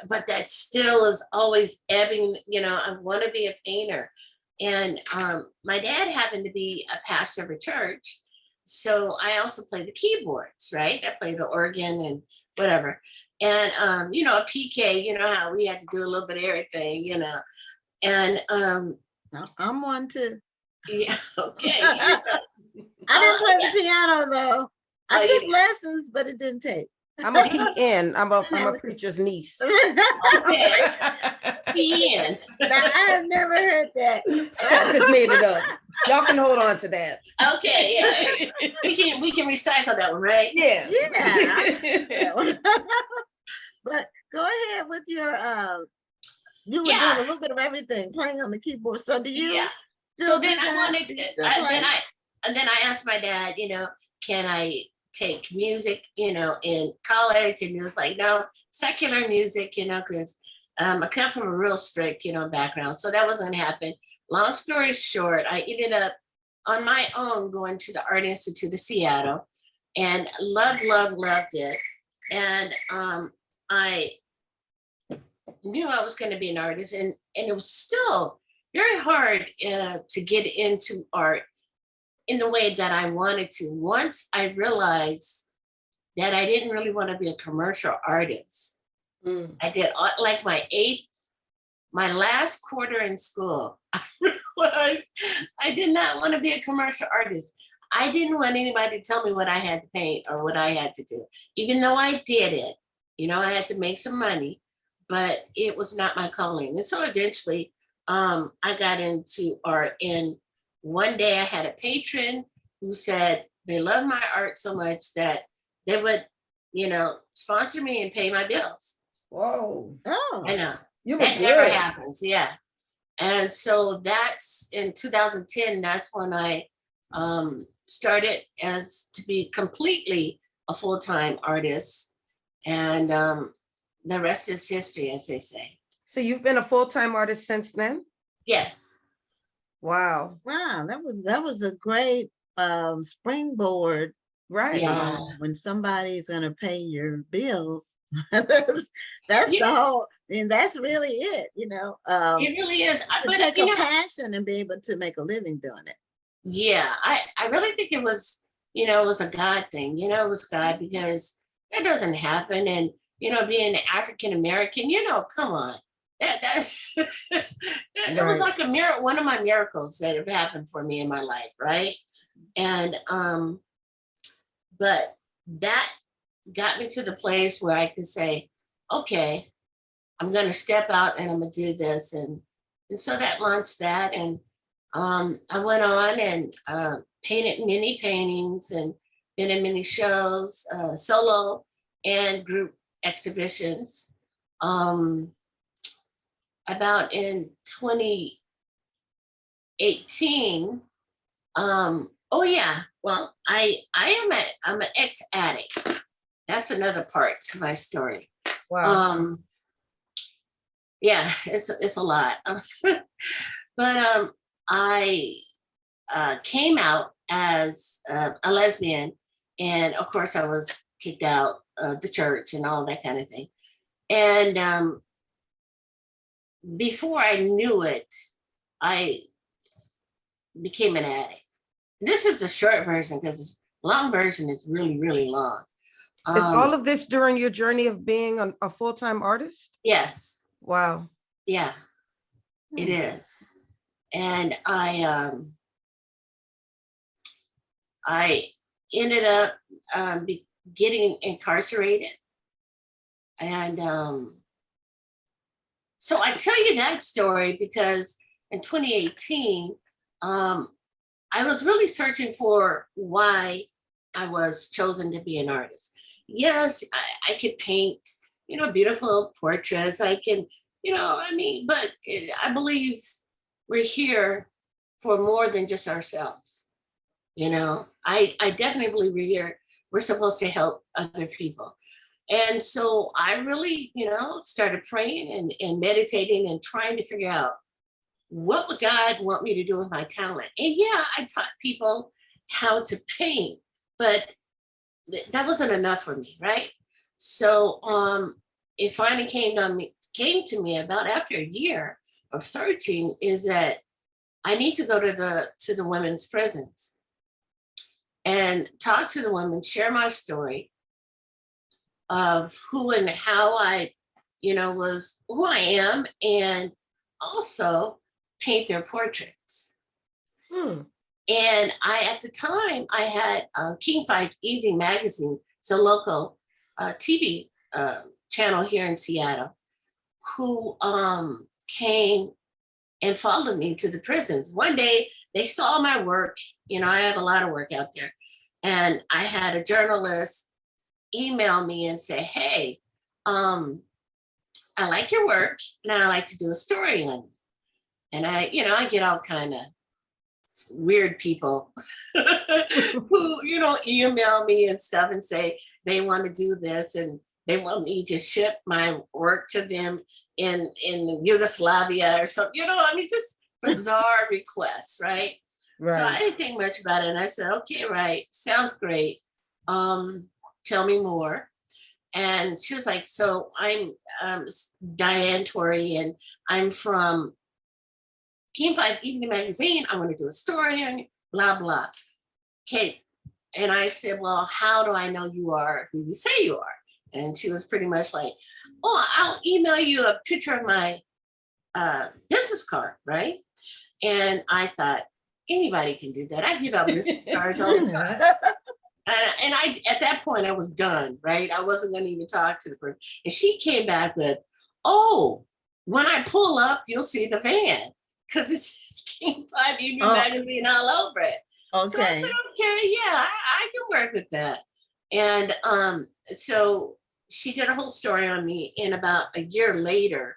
Speaker 5: but that still is always ebbing. You know, I want to be a painter. And my dad happened to be a pastor of a church. So I also play the keyboards, right? I play the organ and whatever. And, you know, a PK, you know how we had to do a little bit of everything, you know. And
Speaker 2: I'm one too.
Speaker 5: yeah, okay.
Speaker 2: I didn't play the piano though. I took lessons, but it didn't take.
Speaker 3: I'm a PN. I'm a preacher's niece.
Speaker 5: Okay. PN.
Speaker 2: Now, I have never heard that.
Speaker 3: I just made it up. Y'all can hold on to that.
Speaker 5: Okay, yeah. We can recycle that one, right?
Speaker 3: Yes.
Speaker 2: Yeah. But go ahead with your you were doing a little bit of everything, playing on the keyboard. So do you
Speaker 5: Yeah. So then I wanted,
Speaker 2: Do you still play?
Speaker 5: and then I asked my dad, can I take music, in college? And he was like, no, secular music, because I come from a real strict, background. So that wasn't gonna happen. Long story short, I ended up on my own going to the Art Institute of Seattle and loved it. And I knew I was going to be an artist, and it was still very hard to get into art in the way that I wanted to. Once I realized that I didn't really want to be a commercial artist, I did like my last quarter in school, I realized I did not want to be a commercial artist. I didn't want anybody to tell me what I had to paint or what I had to do, even though I did it. I had to make some money, but it was not my calling. And so eventually I got into art. And one day I had a patron who said they loved my art so much that they would, sponsor me and pay my bills.
Speaker 3: Whoa.
Speaker 2: Oh,
Speaker 5: I know.
Speaker 3: You were
Speaker 5: That never
Speaker 3: good.
Speaker 5: happens. Yeah. And so that's in 2010, that's when I started to be completely a full-time artist. And the rest is history, as they say.
Speaker 3: So you've been a full-time artist since then?
Speaker 5: Yes.
Speaker 3: Wow.
Speaker 2: wow, that was a great springboard.
Speaker 3: Right.
Speaker 5: Yeah.
Speaker 2: When somebody's gonna pay your bills. that's the
Speaker 5: Yeah.
Speaker 2: whole, and that's really it,
Speaker 5: It really is.
Speaker 2: to take a passion and be able to make a living doing it.
Speaker 5: Yeah, I really think it was, it was a God thing. It was God, because that doesn't happen. And, being African American, come on. That it was like a miracle, one of my miracles that have happened for me in my life, right? And but that got me to the place where I could say, okay, I'm gonna step out and I'm gonna do this. And so that launched that. And I went on and painted many paintings and been in many shows, solo and group exhibitions. About in 2018, oh yeah, well, I'm an ex-addict. That's another part to my story.
Speaker 3: Wow.
Speaker 5: Yeah, it's a lot. But I came out as a lesbian, and of course I was kicked out of the church and all that kind of thing. And before I knew it, I became an addict. This is the short version, because the long version is really, really long.
Speaker 3: Is all of this during your journey of being a full-time artist?
Speaker 5: Yes.
Speaker 3: Wow.
Speaker 5: Yeah, it is. And I ended up getting incarcerated. And so I tell you that story because in 2018, I was really searching for why I was chosen to be an artist. Yes, I could paint, beautiful portraits. I can, but I believe we're here for more than just ourselves. I definitely believe we're supposed to help other people. And so I really, started praying and meditating and trying to figure out what would God want me to do with my talent. And yeah, I taught people how to paint, but that wasn't enough for me, right? So it finally came to me about after a year of searching, is that I need to go to the women's prisons and talk to the women, share my story of who and how I, was who I am, and also paint their portraits. And at the time, I had King 5 Evening Magazine, it's a local TV channel here in Seattle, who came and followed me to the prisons. One day, they saw my work. I have a lot of work out there. And I had a journalist email me and say, hey, I like your work, and I like to do a story on you. And I get all kind of weird people who, email me and stuff and say they want to do this and they want me to ship my work to them in Yugoslavia or something, just bizarre requests, right? So I didn't think much about it. And I said, okay, right, sounds great. Tell me more. And she was like, so I'm Diane Torrey, and I'm from King 5 Evening Magazine. I want to do a story on you, blah, blah. Okay. And I said, well, how do I know you are who you say you are? And she was pretty much like, oh, I'll email you a picture of my business card, right? And I thought, anybody can do that. I give out business cards all the time. And I, at that point, I was done, right? I wasn't going to even talk to the person. And she came back with, oh, when I pull up, you'll see the van, because it's King 5 Evening Magazine all over it.
Speaker 2: Okay.
Speaker 5: So I said, okay, yeah, I can work with that. And so she did a whole story on me. And about a year later,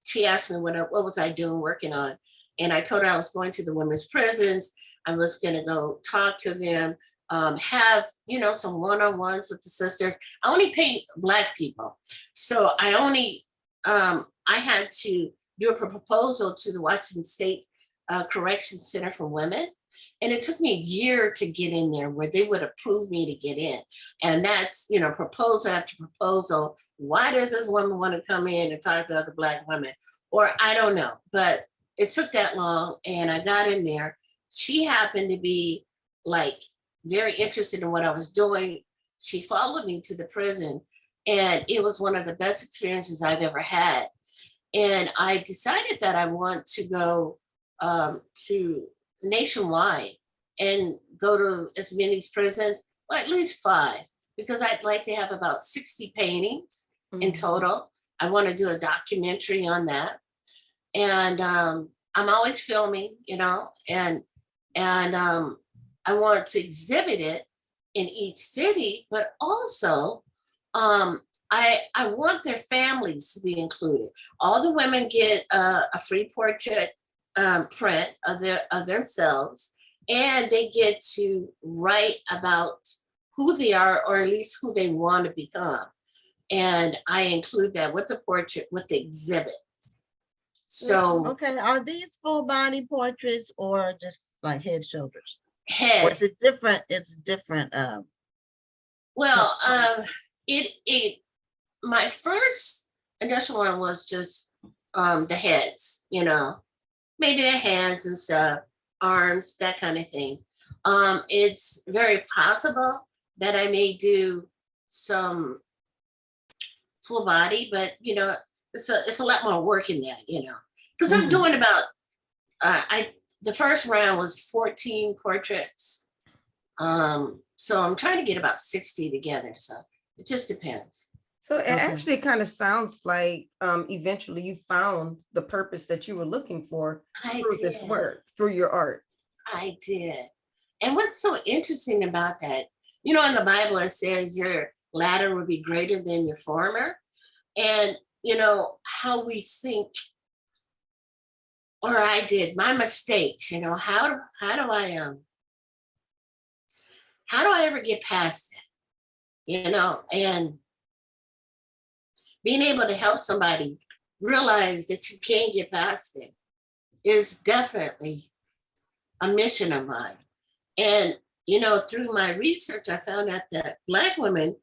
Speaker 5: she asked me what was I doing, working on. And I told her I was going to the women's prisons. I was going to go talk to them, have, some one-on-ones with the sisters. I only paint Black people. So I had to do a proposal to the Washington State Correction Center for Women. And it took me a year to get in there where they would approve me to get in. And that's, proposal after proposal. Why does this woman want to come in and talk to other Black women? Or I don't know, but it took that long and I got in there. She happened to be like very interested in what I was doing. She followed me to the prison and it was one of the best experiences I've ever had. And I decided that I want to go to nationwide and go to as many prisons, well, at least 5, because I'd like to have about 60 paintings in total. I want to do a documentary on that. And I'm always filming, and I want to exhibit it in each city, but also I want their families to be included. All the women get a free portrait print of themselves, and they get to write about who they are, or at least who they want to become. And I include that with the portrait, with the exhibit. So
Speaker 2: okay, are these full body portraits or just like head, shoulders?
Speaker 5: Head.
Speaker 2: Or is it different? It's different.
Speaker 5: Well, my first initial one was just the heads, maybe their hands and stuff, arms, that kind of thing. It's very possible that I may do some full body, but it's a lot more work in that, because I'm doing about the first round was 14 portraits. So I'm trying to get about 60 together. So it just depends.
Speaker 3: So it actually kind of sounds like eventually you found the purpose that you were looking for through this work, through your art.
Speaker 5: I did. And what's so interesting about that, in the Bible, it says your latter will be greater than your former. And, how we think, or I did, my mistakes, how do I ever get past it, and being able to help somebody realize that you can get past it is definitely a mission of mine. And, through my research, I found out that Black women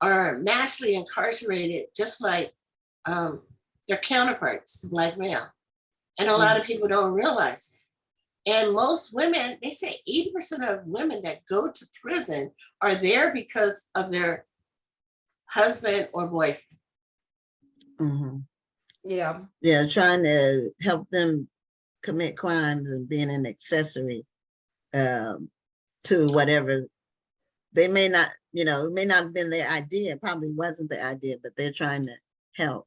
Speaker 5: are massively incarcerated, just like their counterparts, the Black male. And a lot of people don't realize it. And most women, they say 80% of women that go to prison are there because of their husband or boyfriend.
Speaker 3: Yeah.
Speaker 2: Yeah, trying to help them commit crimes and being an accessory to whatever. They may not, it may not have been their idea, it probably wasn't their idea, but they're trying to help.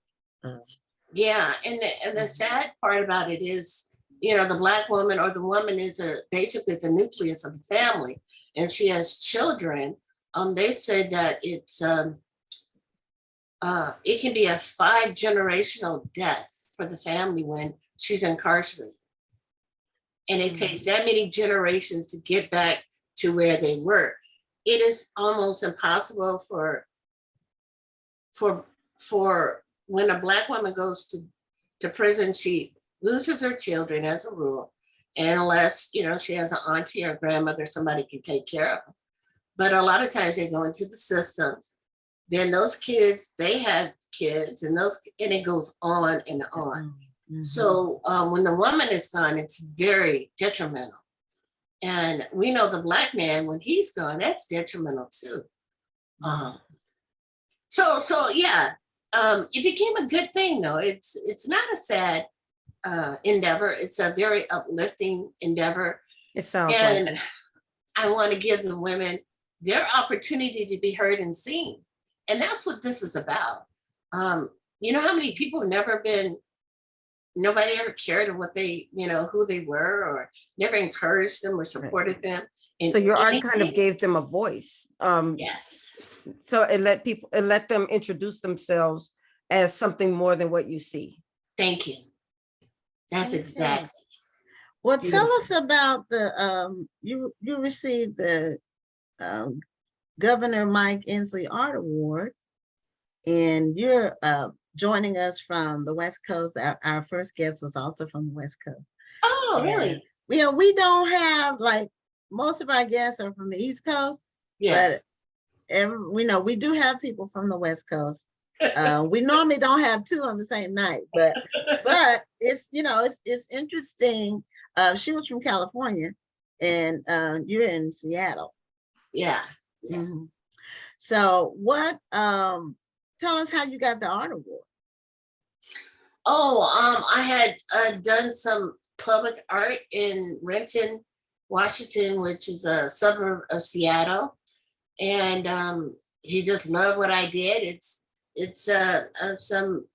Speaker 5: Yeah, and the sad part about it is, the Black woman or the woman is basically the nucleus of the family, and she has children. They said that it's it can be a 5-generational death for the family when she's incarcerated. And it takes that many generations to get back to where they were. It is almost impossible for when a Black woman goes to prison, she loses her children as a rule, and unless, you know, she has an auntie or grandmother, somebody can take care of them. But a lot of times they go into the systems, then those kids, they have kids, and it goes on and on. So when the woman is gone, it's very detrimental. And we know the Black man, when he's gone, that's detrimental too. So yeah, it became a good thing though. It's not a sad endeavor. It's a very uplifting endeavor.
Speaker 3: It sounds
Speaker 5: And
Speaker 3: like it.
Speaker 5: I want to give the women their opportunity to be heard and seen. And that's what this is about. You know how many people nobody ever cared what they, you know, who they were, or never encouraged them or supported them.
Speaker 3: So your art kind of
Speaker 5: anything.
Speaker 3: gave them a voice.
Speaker 5: Yes.
Speaker 3: So it let them introduce themselves as something more than what you see.
Speaker 5: Thank you. That's
Speaker 2: Okay.
Speaker 5: exactly.
Speaker 2: Well, tell us about the, you received the Governor Mike Inslee Art Award, and you're joining us from the West Coast. Our first guest was also from the West Coast.
Speaker 5: Oh, really?
Speaker 2: We don't have, like, most of our guests are from the East Coast,
Speaker 5: Yeah.
Speaker 2: but we know we do have people from the West Coast. We normally don't have two on the same night, but it's, you know, it's interesting. She was from California, and you're in Seattle.
Speaker 5: Yeah.
Speaker 2: Mhm. So what, tell us how you got the art award.
Speaker 5: Oh, I had done some public art in Renton, Washington, which is a suburb of Seattle, and he just loved what I did. It's some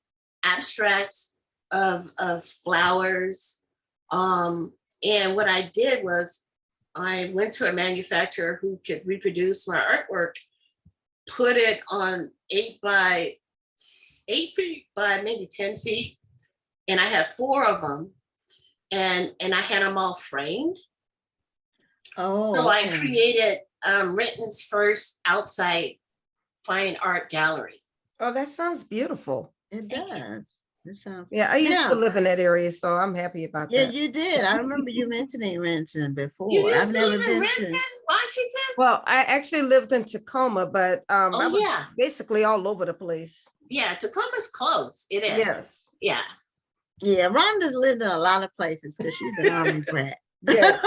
Speaker 5: abstracts of flowers, and what I did was I went to a manufacturer who could reproduce my artwork, put it on 8 by 8 feet by maybe 10 feet. And I had 4 of them, and I had them all framed.
Speaker 2: Oh,
Speaker 5: So I
Speaker 2: okay.
Speaker 5: created Renton's first outside fine art gallery.
Speaker 3: Oh, that sounds beautiful.
Speaker 2: It does. It sounds.
Speaker 3: Yeah, I used
Speaker 2: Yeah.
Speaker 3: to live in that area, so I'm happy about
Speaker 2: Yeah,
Speaker 3: that.
Speaker 2: you did. I remember you mentioning Renton before.
Speaker 5: You
Speaker 2: I've
Speaker 5: used to
Speaker 2: never
Speaker 5: live in
Speaker 2: been
Speaker 5: Renton,
Speaker 2: to.
Speaker 5: Washington?
Speaker 3: Well, I actually lived in Tacoma, but I
Speaker 5: Oh,
Speaker 3: was
Speaker 5: yeah.
Speaker 3: basically all over the place.
Speaker 5: Yeah, Tacoma's close. It is.
Speaker 3: Yes.
Speaker 5: Yeah.
Speaker 2: Yeah, Rhonda's lived in a lot of places because she's an army brat.
Speaker 3: Yes.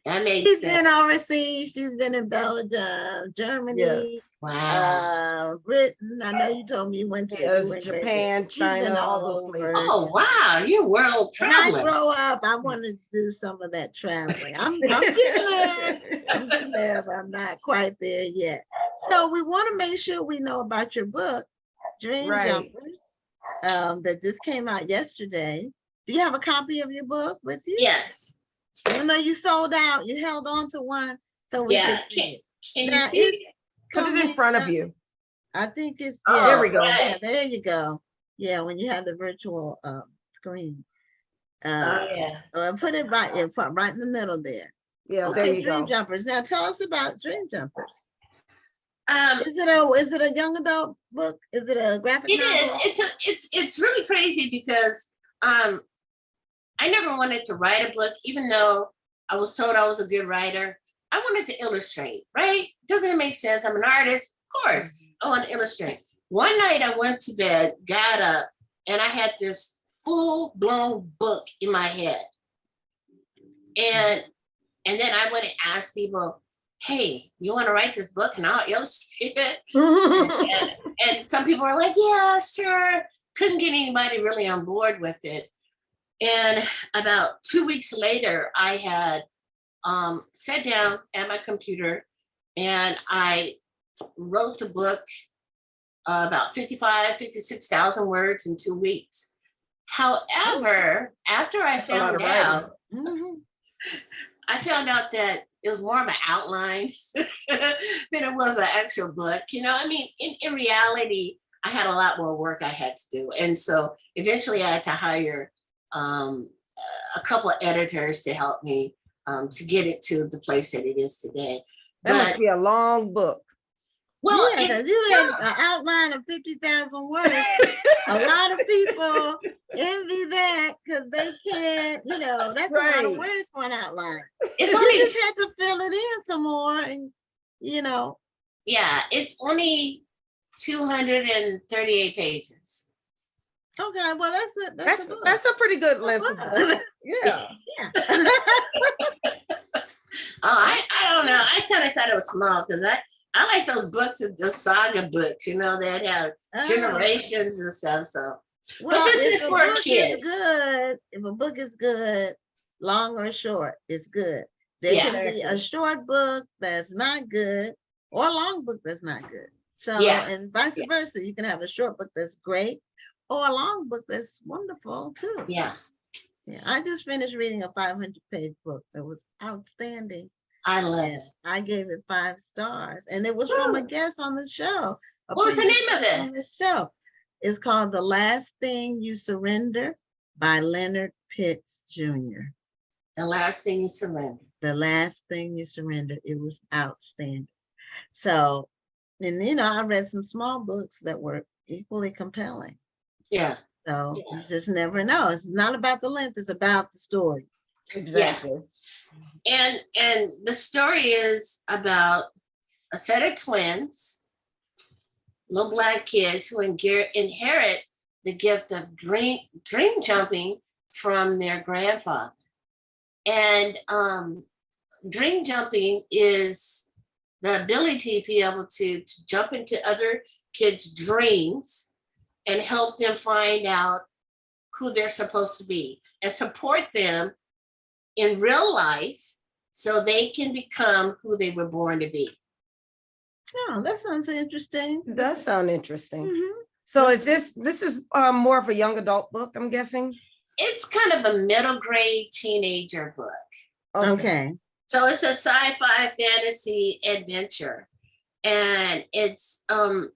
Speaker 5: That makes
Speaker 2: She's
Speaker 5: sense.
Speaker 2: been overseas. She's been in Belgium, Germany,
Speaker 3: Yes.
Speaker 5: Wow.
Speaker 2: Britain. I know you told me you went to
Speaker 3: Yes,
Speaker 2: Great
Speaker 3: Japan,
Speaker 2: Britain. She's been
Speaker 3: China, all those places.
Speaker 5: Oh, wow. You're world
Speaker 2: When I
Speaker 5: traveling.
Speaker 2: grow up, I want to do some of that traveling. I'm getting there. I'm getting there, but I'm not quite there yet. So we want to make sure we know about your book, Dream
Speaker 3: Right.
Speaker 2: Jumpers, that just came out yesterday. Do you have a copy of your book with you?
Speaker 5: Yes.
Speaker 2: Even though you sold out, you held on to one so we
Speaker 5: Yeah.
Speaker 2: could see.
Speaker 5: Can you
Speaker 2: Now,
Speaker 5: see
Speaker 2: it's
Speaker 5: it?
Speaker 3: Put it in front of you.
Speaker 2: I think it's,
Speaker 5: Oh,
Speaker 2: yeah,
Speaker 3: There we go.
Speaker 5: right.
Speaker 2: yeah, there you go. Yeah, when you have the virtual screen.
Speaker 5: Oh, yeah.
Speaker 2: Put it right in front, right in the middle there.
Speaker 3: Yeah, there
Speaker 2: Okay,
Speaker 3: you
Speaker 2: Dream
Speaker 3: go.
Speaker 2: Jumpers. Now tell us about Dream Jumpers.
Speaker 5: Um,
Speaker 2: Is it a young adult book? Is it a graphic
Speaker 5: It
Speaker 2: novel?
Speaker 5: is. It's really crazy because I never wanted to write a book, even though I was told I was a good writer. I wanted to illustrate, right? Doesn't it make sense? I'm an artist, of course. I want to illustrate. One night I went to bed, got up, and I had this full-blown book in my head. And then I went and asked people, hey, you want to write this book and I'll illustrate it? And some people were like, yeah, sure. Couldn't get anybody really on board with it. And about 2 weeks later, I had sat down at my computer and I wrote the book about 56,000 words in 2 weeks. However, after I
Speaker 3: That's a lot
Speaker 5: found
Speaker 3: of writing.
Speaker 5: out,
Speaker 2: Mhm.
Speaker 5: I found out that it was more of an outline than it was an actual book. You know, I mean, in reality, I had a lot more work I had to do. And so eventually I had to hire a couple of editors to help me to get it to the place that it is today.
Speaker 3: That must
Speaker 5: But
Speaker 3: be a long book.
Speaker 5: well,
Speaker 2: Yeah, because you had an outline of 50,000 words. A lot of people envy that because they can't, that's a lot of
Speaker 3: Right.
Speaker 2: words for an outline.
Speaker 5: it's
Speaker 2: You
Speaker 5: only
Speaker 2: just had to fill it in some more and,
Speaker 5: yeah, it's only 238 pages.
Speaker 2: okay, well, that's a book.
Speaker 3: That's a pretty good length of
Speaker 2: book.
Speaker 3: book. Yeah.
Speaker 2: Yeah.
Speaker 5: I don't know. I kind of thought it was small because I like those books, the saga books, that have
Speaker 2: Oh.
Speaker 5: generations and stuff. So,
Speaker 2: Well,
Speaker 5: this
Speaker 2: if
Speaker 5: is
Speaker 2: a
Speaker 5: for a
Speaker 2: book is
Speaker 5: kid.
Speaker 2: good, if a book is good, long or short, it's good. There
Speaker 5: Yeah.
Speaker 2: can be a short book that's not good or a long book that's not good. So,
Speaker 5: Yeah.
Speaker 2: and vice versa, you can have a short book that's great or a long book that's wonderful too.
Speaker 5: Yeah,
Speaker 2: Yeah, I just finished reading a 500-page book that was outstanding.
Speaker 5: I love
Speaker 2: And
Speaker 5: it.
Speaker 2: I gave it 5 stars, and it was from a guest on the show.
Speaker 5: What was the
Speaker 2: previous
Speaker 5: name of
Speaker 2: guest
Speaker 5: it?
Speaker 2: On the show. It's called The Last Thing You Surrender by Leonard Pitts Jr.
Speaker 5: The Last Thing You Surrender.
Speaker 2: The Last Thing You Surrender. It was outstanding. So, and I read some small books that were equally compelling.
Speaker 5: Yeah,
Speaker 2: So you just never know. It's not about the length, it's about the story.
Speaker 3: Exactly.
Speaker 5: and the story is about a set of twins, little Black kids who inherit the gift of dream jumping from their grandfather. And dream jumping is the ability to be able to jump into other kids' dreams and help them find out who they're supposed to be and support them in real life so they can become who they were born to be.
Speaker 2: Oh, that sounds interesting.
Speaker 3: It does sound interesting.
Speaker 2: Mhm.
Speaker 3: So is this is more of a young adult book, I'm guessing?
Speaker 5: It's kind of a middle grade teenager book.
Speaker 2: Okay.
Speaker 5: So it's a sci-fi fantasy adventure, and it's a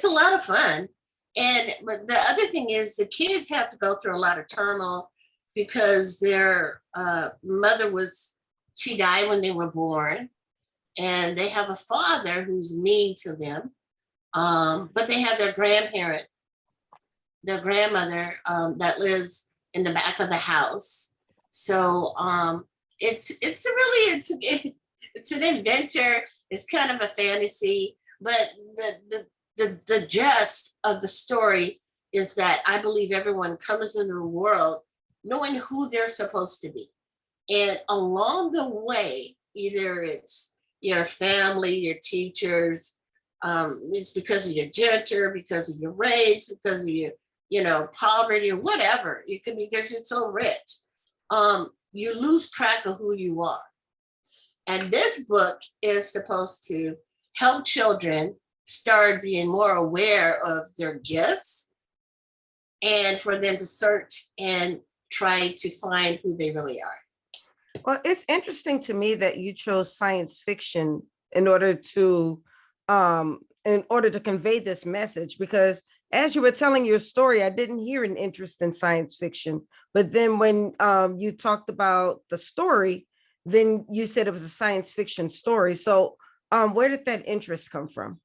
Speaker 5: lot of fun. But the other thing is the kids have to go through a lot of turmoil because their mother she died when they were born, and they have a father who's mean to them. But they have their grandmother that lives in the back of the house. So it's an adventure. It's kind of a fantasy, but the gist of the story is that I believe everyone comes into the world knowing who they're supposed to be. And along the way, either it's your family, your teachers, it's because of your gender, because of your race, because of your, poverty or whatever. It could be because you're so rich. You lose track of who you are. And this book is supposed to help children start being more aware of their gifts and for them to search and try to find who they really are.
Speaker 3: Well, it's interesting to me that you chose science fiction in order to convey this message, because as you were telling your story, I didn't hear an interest in science fiction. But then when you talked about the story, then you said it was a science fiction story. So where did that interest come from?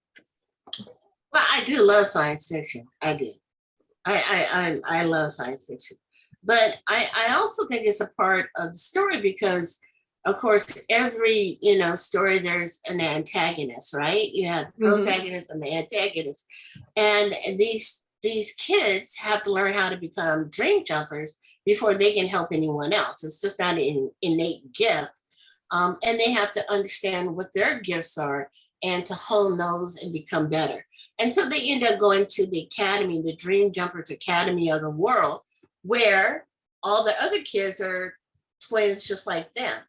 Speaker 5: Well, I do love science fiction. I do. I love science fiction. But I also think it's a part of the story because, of course, every story there's an antagonist, right? You have the protagonist and the antagonist, and these kids have to learn how to become dream jumpers before they can help anyone else. It's just not an innate gift, and they have to understand what their gifts are and to hone those and become better. And so they end up going to the academy, the Dream Jumpers Academy of the world, where all the other kids are twins just like them.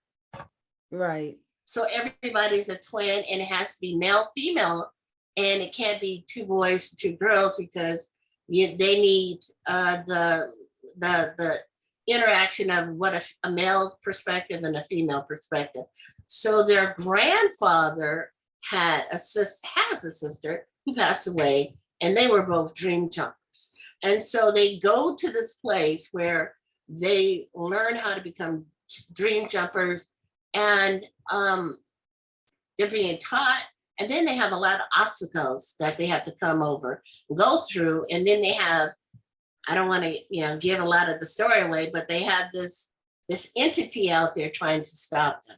Speaker 3: Right.
Speaker 5: So everybody's a twin, and it has to be male, female, and it can't be 2 boys, 2 girls because they need the interaction of what a male perspective and a female perspective. So their grandfather has a sister who passed away, and they were both dream jumpers. And so they go to this place where they learn how to become dream jumpers, and they're being taught, and then they have a lot of obstacles that they have to come over and go through, and then they have, I don't want to, give a lot of the story away, but they have this entity out there trying to stop them,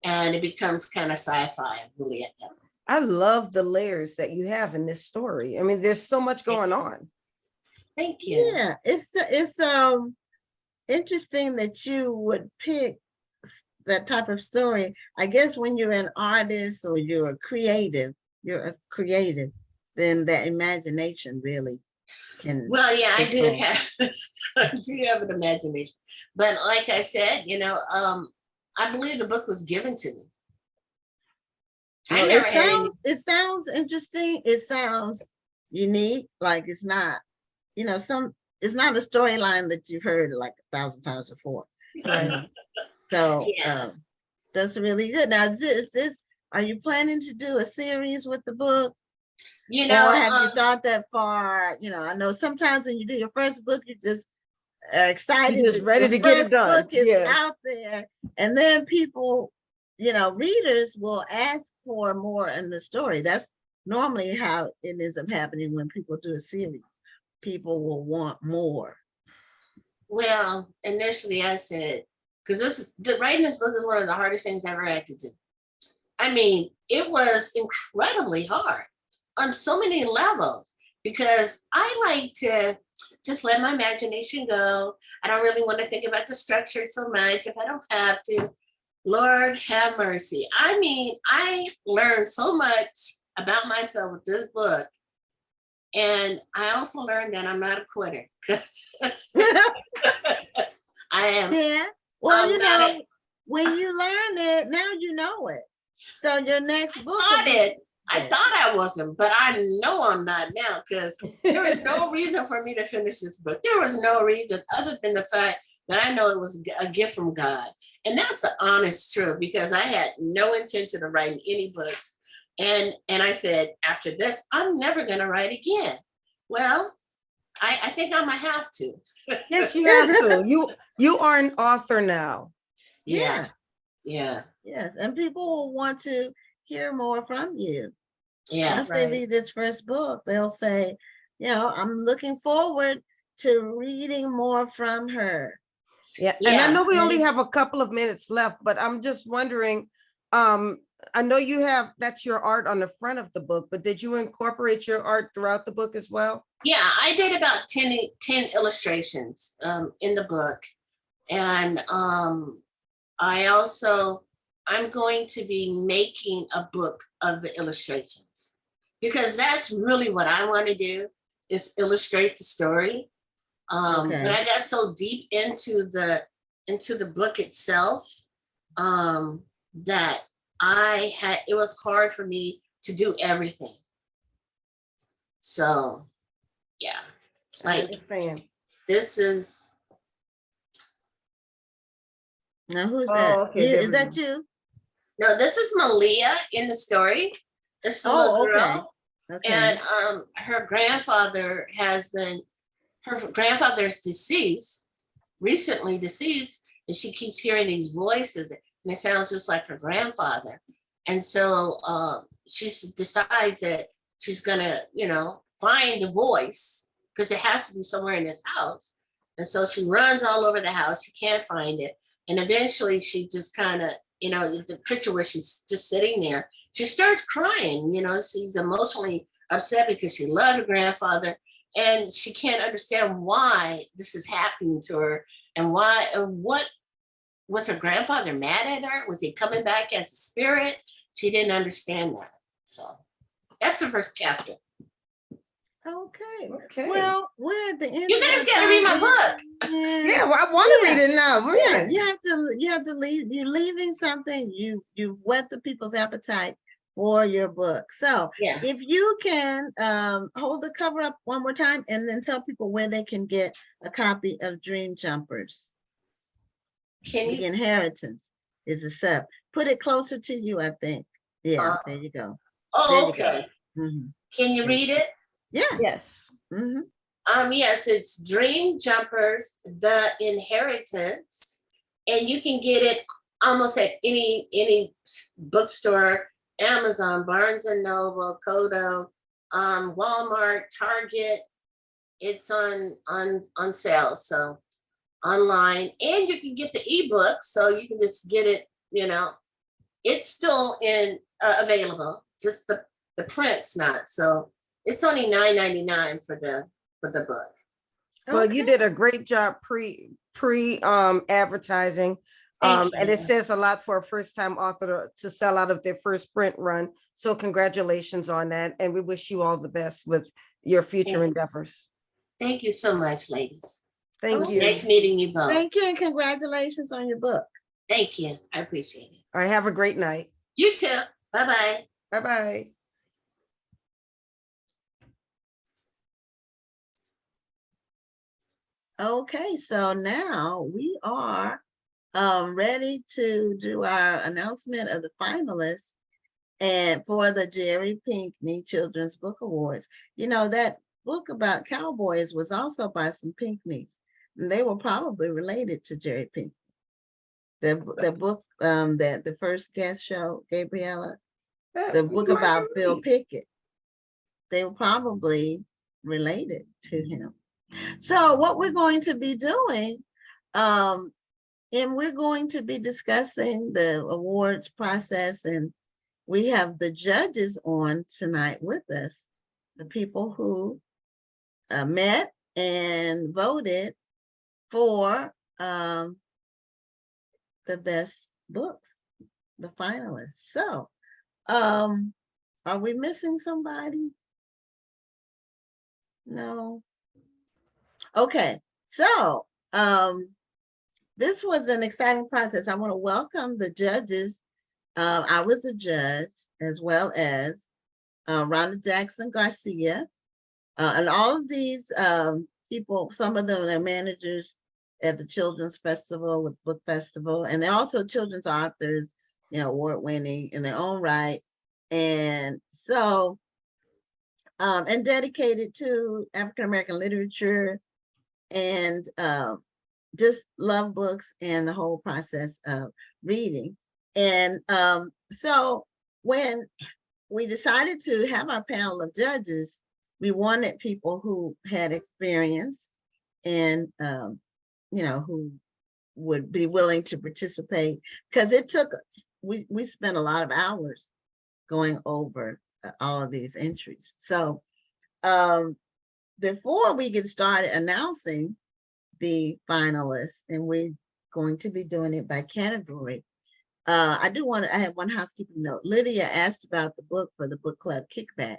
Speaker 5: and it becomes kind of sci-fi really at that point.
Speaker 3: I love the layers that you have in this story. I mean, there's so much going on.
Speaker 5: Thank you.
Speaker 2: Yeah, it's interesting that you would pick that type of story. I guess when you're an artist or you're a creative, then that imagination really can.
Speaker 5: Well, yeah, I do
Speaker 2: control.
Speaker 5: have, I do have an imagination, but like I said, I believe the book was given to me. I
Speaker 2: Well,
Speaker 5: never had any.
Speaker 2: it sounds interesting. It sounds unique. Like it's not, it's not a storyline that you've heard like 1,000 times before.
Speaker 3: Right.
Speaker 2: So
Speaker 5: Yeah.
Speaker 2: that's really good. Now, are you planning to do a series with the book? Or have you thought that far? I know sometimes when you do your first book, you just are excited.
Speaker 3: You're just ready
Speaker 2: your
Speaker 3: to get it
Speaker 2: first
Speaker 3: done.
Speaker 2: book is
Speaker 3: Yes.
Speaker 2: out there, and then people, readers will ask for more in the story. That's normally how it ends up happening when people do a series. People will want more.
Speaker 5: Well, initially I said, because writing this book is one of the hardest things I ever had to do. I mean, it was incredibly hard on so many levels, because I like to just let my imagination go. I don't really want to think about the structure so much if I don't have to. Lord have mercy. I mean, I learned so much about myself with this book. And I also learned that I'm not a quitter. I am.
Speaker 2: Yeah. Well,
Speaker 5: I'm
Speaker 2: when you learn it, now you know it. So your next book.
Speaker 5: I thought I wasn't, but I know I'm not now, because there was no reason for me to finish this book. There was no reason other than the fact that I know it was a gift from God. And that's the honest truth, because I had no intention of writing any books. And I said, after this, I'm never going to write again. Well, I think I might have to.
Speaker 3: Yes, you have to. You are an author now.
Speaker 5: Yeah.
Speaker 2: Yes. And people will want to hear more from you.
Speaker 5: Yeah.
Speaker 2: Once they read this first book, they'll say, I'm looking forward to reading more from her.
Speaker 3: Yeah. And I know we only have a couple of minutes left, but I'm just wondering, I know that's your art on the front of the book, but did you incorporate your art throughout the book as well?
Speaker 5: Yeah, I did about 10 illustrations in the book. And I'm going to be making a book of the illustrations, because that's really what I want to do, is illustrate the story. But I got so deep into the book itself that it was hard for me to do everything. So yeah,
Speaker 3: I understand.
Speaker 5: This is.
Speaker 2: Now who's that?
Speaker 3: Okay,
Speaker 2: Is that you?
Speaker 5: No, this is Malia in the story. This little girl.
Speaker 2: Okay.
Speaker 5: And her grandfather's deceased, recently deceased, and she keeps hearing these voices, and it sounds just like her grandfather. And so she decides that she's gonna, find the voice, because it has to be somewhere in this house. And so she runs all over the house. She can't find it. And eventually she just kind of, the picture where she's just sitting there, she starts crying. She's emotionally upset because she loved her grandfather, and she can't understand why this is happening to her, and what was her grandfather mad at her? Was he coming back as a spirit? She didn't understand that. So that's the first chapter.
Speaker 2: Okay. Well, we're at the end.
Speaker 5: You guys got to read my book.
Speaker 3: Yeah, well, I want to read it now.
Speaker 2: Yeah, you have to leave. You're leaving something. You whet the people's appetite for your book. So if you can hold the cover up one more time, and then tell people where they can get a copy of Dream Jumpers. The Inheritance is a sub. Put it closer to you, I think. Yeah, there you go.
Speaker 5: Oh, okay.
Speaker 2: Mm-hmm.
Speaker 5: Can you read it?
Speaker 2: Yeah.
Speaker 3: Yes.
Speaker 2: Mm-hmm.
Speaker 5: Yes, it's Dream Jumpers, The Inheritance, and you can get it almost at any bookstore, Amazon, Barnes and Noble, Kodo, Walmart, Target. It's on sale, so online, and you can get the ebook, so you can just get it. It's still in available. Just the print's not. So it's only $9.99 for the book.
Speaker 3: Well, you
Speaker 2: Okay.
Speaker 3: did a great job pre advertising.
Speaker 5: Thank
Speaker 3: And
Speaker 5: you.
Speaker 3: it says a lot for a first time author to sell out of their first print run. So congratulations on that. And we wish you all the best with your future endeavors.
Speaker 5: Thank you so much, ladies. It
Speaker 3: Thank
Speaker 5: was
Speaker 3: you.
Speaker 5: nice meeting you both.
Speaker 2: Thank you and congratulations on your book.
Speaker 5: Thank you. I appreciate it.
Speaker 3: All right, have a great night.
Speaker 5: You too. Bye-bye.
Speaker 3: Bye-bye.
Speaker 2: Okay, so now we are ready to do our announcement of the finalists and for the Jerry Pinkney Children's Book Awards. That book about cowboys was also by some Pinkneys, and they were probably related to Jerry Pinkney. The book that the first guest show, Gabriela, the book about Bill Pickett, they were probably related to him. So what we're going to be doing, and we're going to be discussing the awards process, and we have the judges on tonight with us, the people who met and voted for the best books, the finalists. So are we missing somebody? No. Okay, so this was an exciting process. I want to welcome the judges. I was a judge, as well as Rhonda Jackson Garcia, and all of these people. Some of them are managers at the Children's Festival, with Book Festival, and they're also children's authors, award-winning in their own right, and so and dedicated to African American literature, and just love books and the whole process of reading. And so when we decided to have our panel of judges, we wanted people who had experience and who would be willing to participate, because it took us, we spent a lot of hours going over all of these entries. So before we get started announcing the finalists, and we're going to be doing it by category, I have one housekeeping note. Lydia asked about the book for the book club kickback.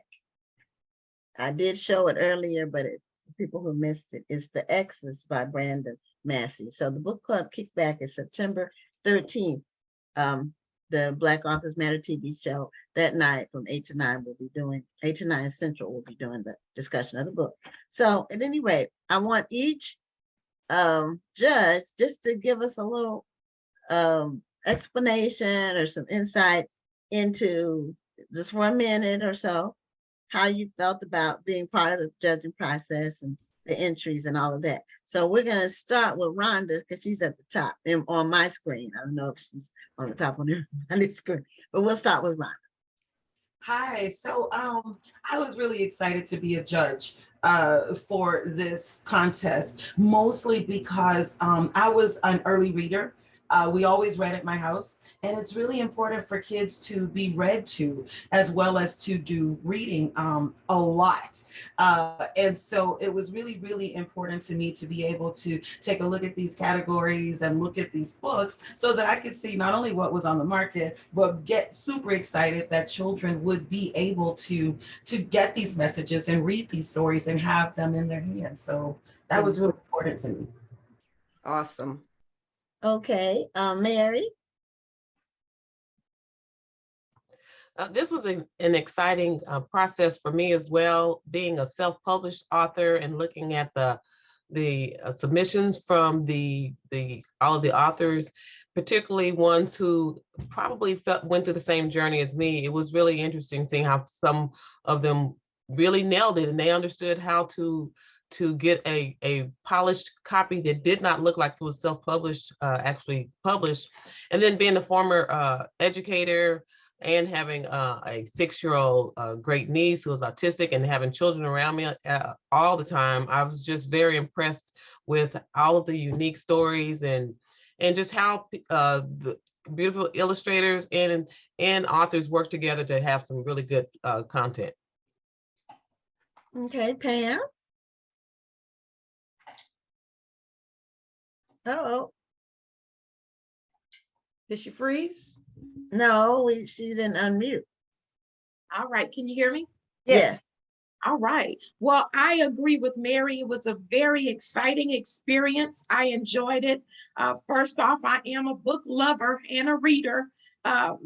Speaker 2: I did show it earlier, but people who missed it, it's The X's by Brandon Massey. So the book club kickback is September 13th. The Black Authors Matter TV show that night from 8 to 9 8 to 9 Central will be doing the discussion of the book. So at any rate, I want each judge just to give us a little explanation or some insight into, just for a minute or so, how you felt about being part of the judging process and the entries and all of that. So we're going to start with Rhonda, because she's at the top on my screen. I don't know if she's on the top on everybody's screen, but we'll start with Rhonda.
Speaker 6: Hi, so I was really excited to be a judge for this contest, mostly because I was an early reader. We always read at my house, and it's really important for kids to be read to, as well as to do reading a lot. And so it was really, really important to me to be able to take a look at these categories and look at these books so that I could see not only what was on the market, but get super excited that children would be able to get these messages and read these stories and have them in their hands. So that was really important to me.
Speaker 3: Awesome.
Speaker 2: Okay, Mary.
Speaker 7: This was an exciting process for me as well, being a self-published author and looking at the submissions from all of the authors, particularly ones who probably went through the same journey as me. It was really interesting seeing how some of them really nailed it, and they understood how to to get a polished copy that did not look like it was self-published, actually published. And then being a former educator and having a 6-year-old great niece who was autistic and having children around me all the time, I was just very impressed with all of the unique stories and just how the beautiful illustrators and authors work together to have some really good content.
Speaker 2: Okay, Pam. Uh-oh,
Speaker 3: Did she freeze?
Speaker 2: no, she didn't unmute.
Speaker 8: All right, can you hear me?
Speaker 2: Yes.
Speaker 8: All right. Well, I agree with Mary. It was a very exciting experience. I enjoyed it. First off, I am a book lover and a reader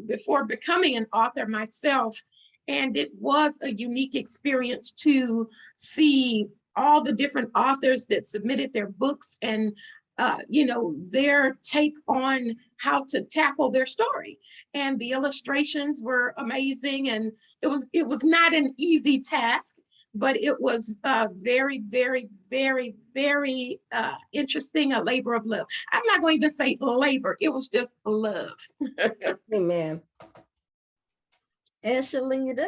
Speaker 8: before becoming an author myself. And it was a unique experience to see all the different authors that submitted their books and their take on how to tackle their story. And the illustrations were amazing. And it was not an easy task, but it was very, very, very, very interesting, a labor of love. I'm not going to even say labor. It was just love.
Speaker 3: Amen.
Speaker 2: And Shalita.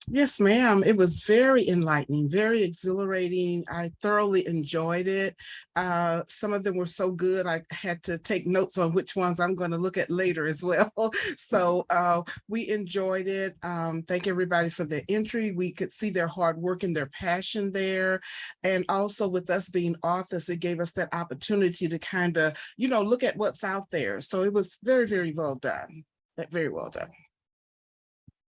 Speaker 9: Yes, ma'am. It was very enlightening, very exhilarating. I thoroughly enjoyed it. Some of them were so good, I had to take notes on which ones I'm going to look at later as well. So we enjoyed it. Thank everybody for their entry. We could see their hard work and their passion there. And also with us being authors, it gave us that opportunity to kind of, look at what's out there. So it was very, very well done. Very well done.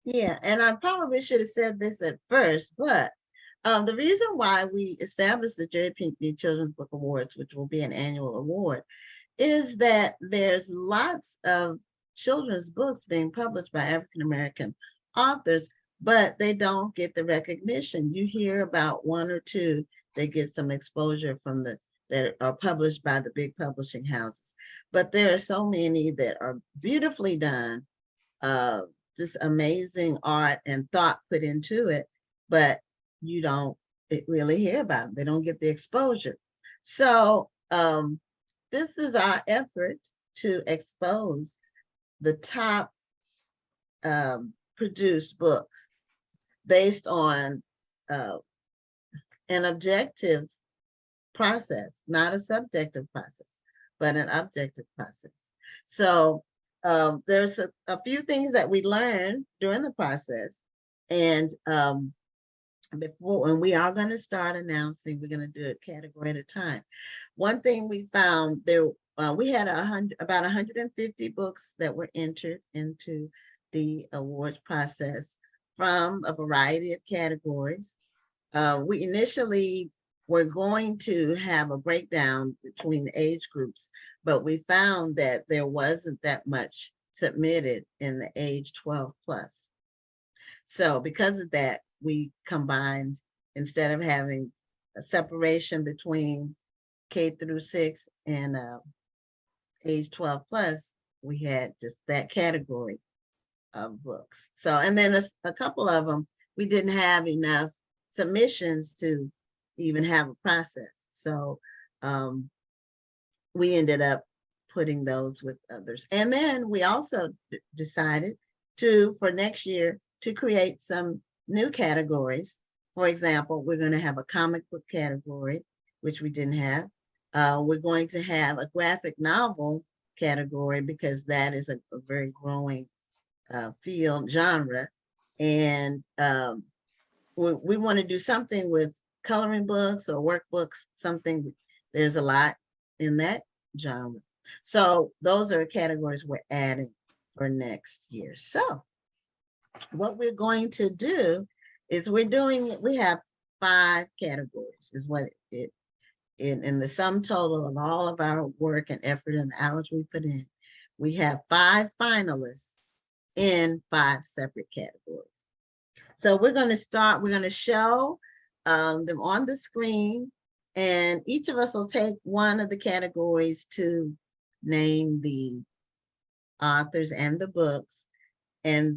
Speaker 2: Yeah, and I probably should have said this at first, but the reason why we established the Jerry Pinkney Children's Book Awards, which will be an annual award, is that there's lots of children's books being published by African-American authors, but they don't get the recognition. You hear about one or two that get some exposure from that are published by the big publishing houses. But there are so many that are beautifully done, just amazing art and thought put into it, but you don't really hear about them. They don't get the exposure. So this is our effort to expose the top produced books based on an objective process, not a subjective process, but an objective process. So there's a few things that we learned during the process, and we are going to start announcing, we're going to do it category at a time. One thing we found there, we had about 150 books that were entered into the awards process from a variety of categories. We initially were going to have a breakdown between age groups, but we found that there wasn't that much submitted in the age 12 plus. So because of that, we combined, instead of having a separation between K through 6 and age 12 plus, we had just that category of books. So, and then a couple of them, we didn't have enough submissions to even have a process. So we ended up putting those with others. And then we also decided for next year, to create some new categories. For example, we're going to have a comic book category, which we didn't have. We're going to have a graphic novel category because that is a very growing field genre. And we want to do something with coloring books or workbooks, something, there's a lot in that genre. So those are categories we're adding for next year. So what we're going to do is we have 5 categories is what in the sum total of all of our work and effort and the hours we put in, we have 5 finalists in 5 separate categories. So we're going to show them on the screen, and each of us will take one of the categories to name the authors and the books. And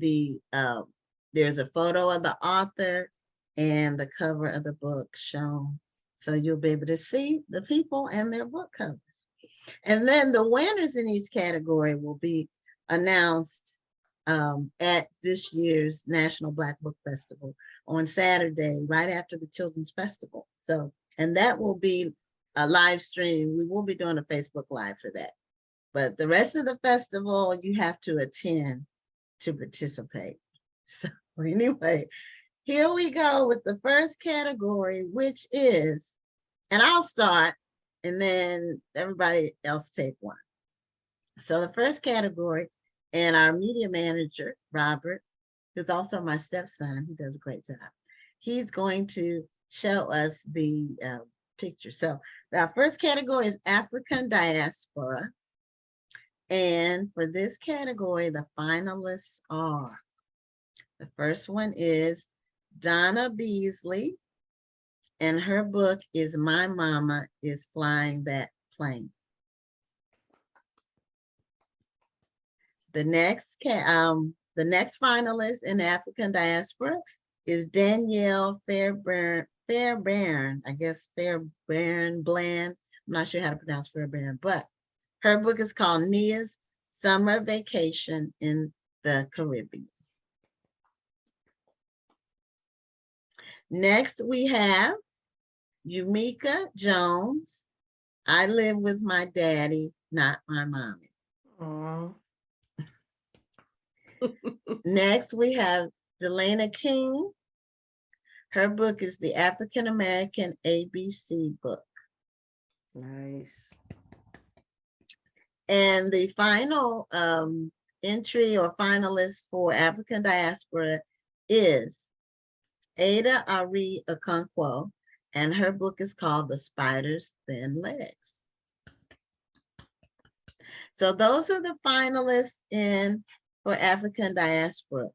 Speaker 2: there's a photo of the author and the cover of the book shown. So you'll be able to see the people and their book covers. And then the winners in each category will be announced at this year's National Black Book Festival on Saturday, right after the Children's Festival. So, and that will be a live stream. We will be doing a Facebook Live for that. But the rest of the festival, you have to attend to participate. So anyway, here we go with the first category, which is, and I'll start and then everybody else take one. So the first category, and our media manager, Robert, who's also my stepson, he does a great job. He's going to show us the picture. So our first category is African diaspora. And for this category, the finalists are, the first one is Donna Beasley, and her book is My Mama is Flying That Plane. The next finalist in African diaspora is Danielle Fairbairn, I guess Fairbairn Bland. I'm not sure how to pronounce Fairbairn, but her book is called Nia's Summer Vacation in the Caribbean. Next, we have Yumika Jones. I live with my daddy, not my mommy.
Speaker 3: Aw.
Speaker 2: Next, we have Delana King. Her book is the African American ABC book.
Speaker 3: Nice.
Speaker 2: And the final entry or finalist for African diaspora is Ada Ari Okonkwo, and her book is called The Spider's Thin Legs. So those are the finalists for African diaspora.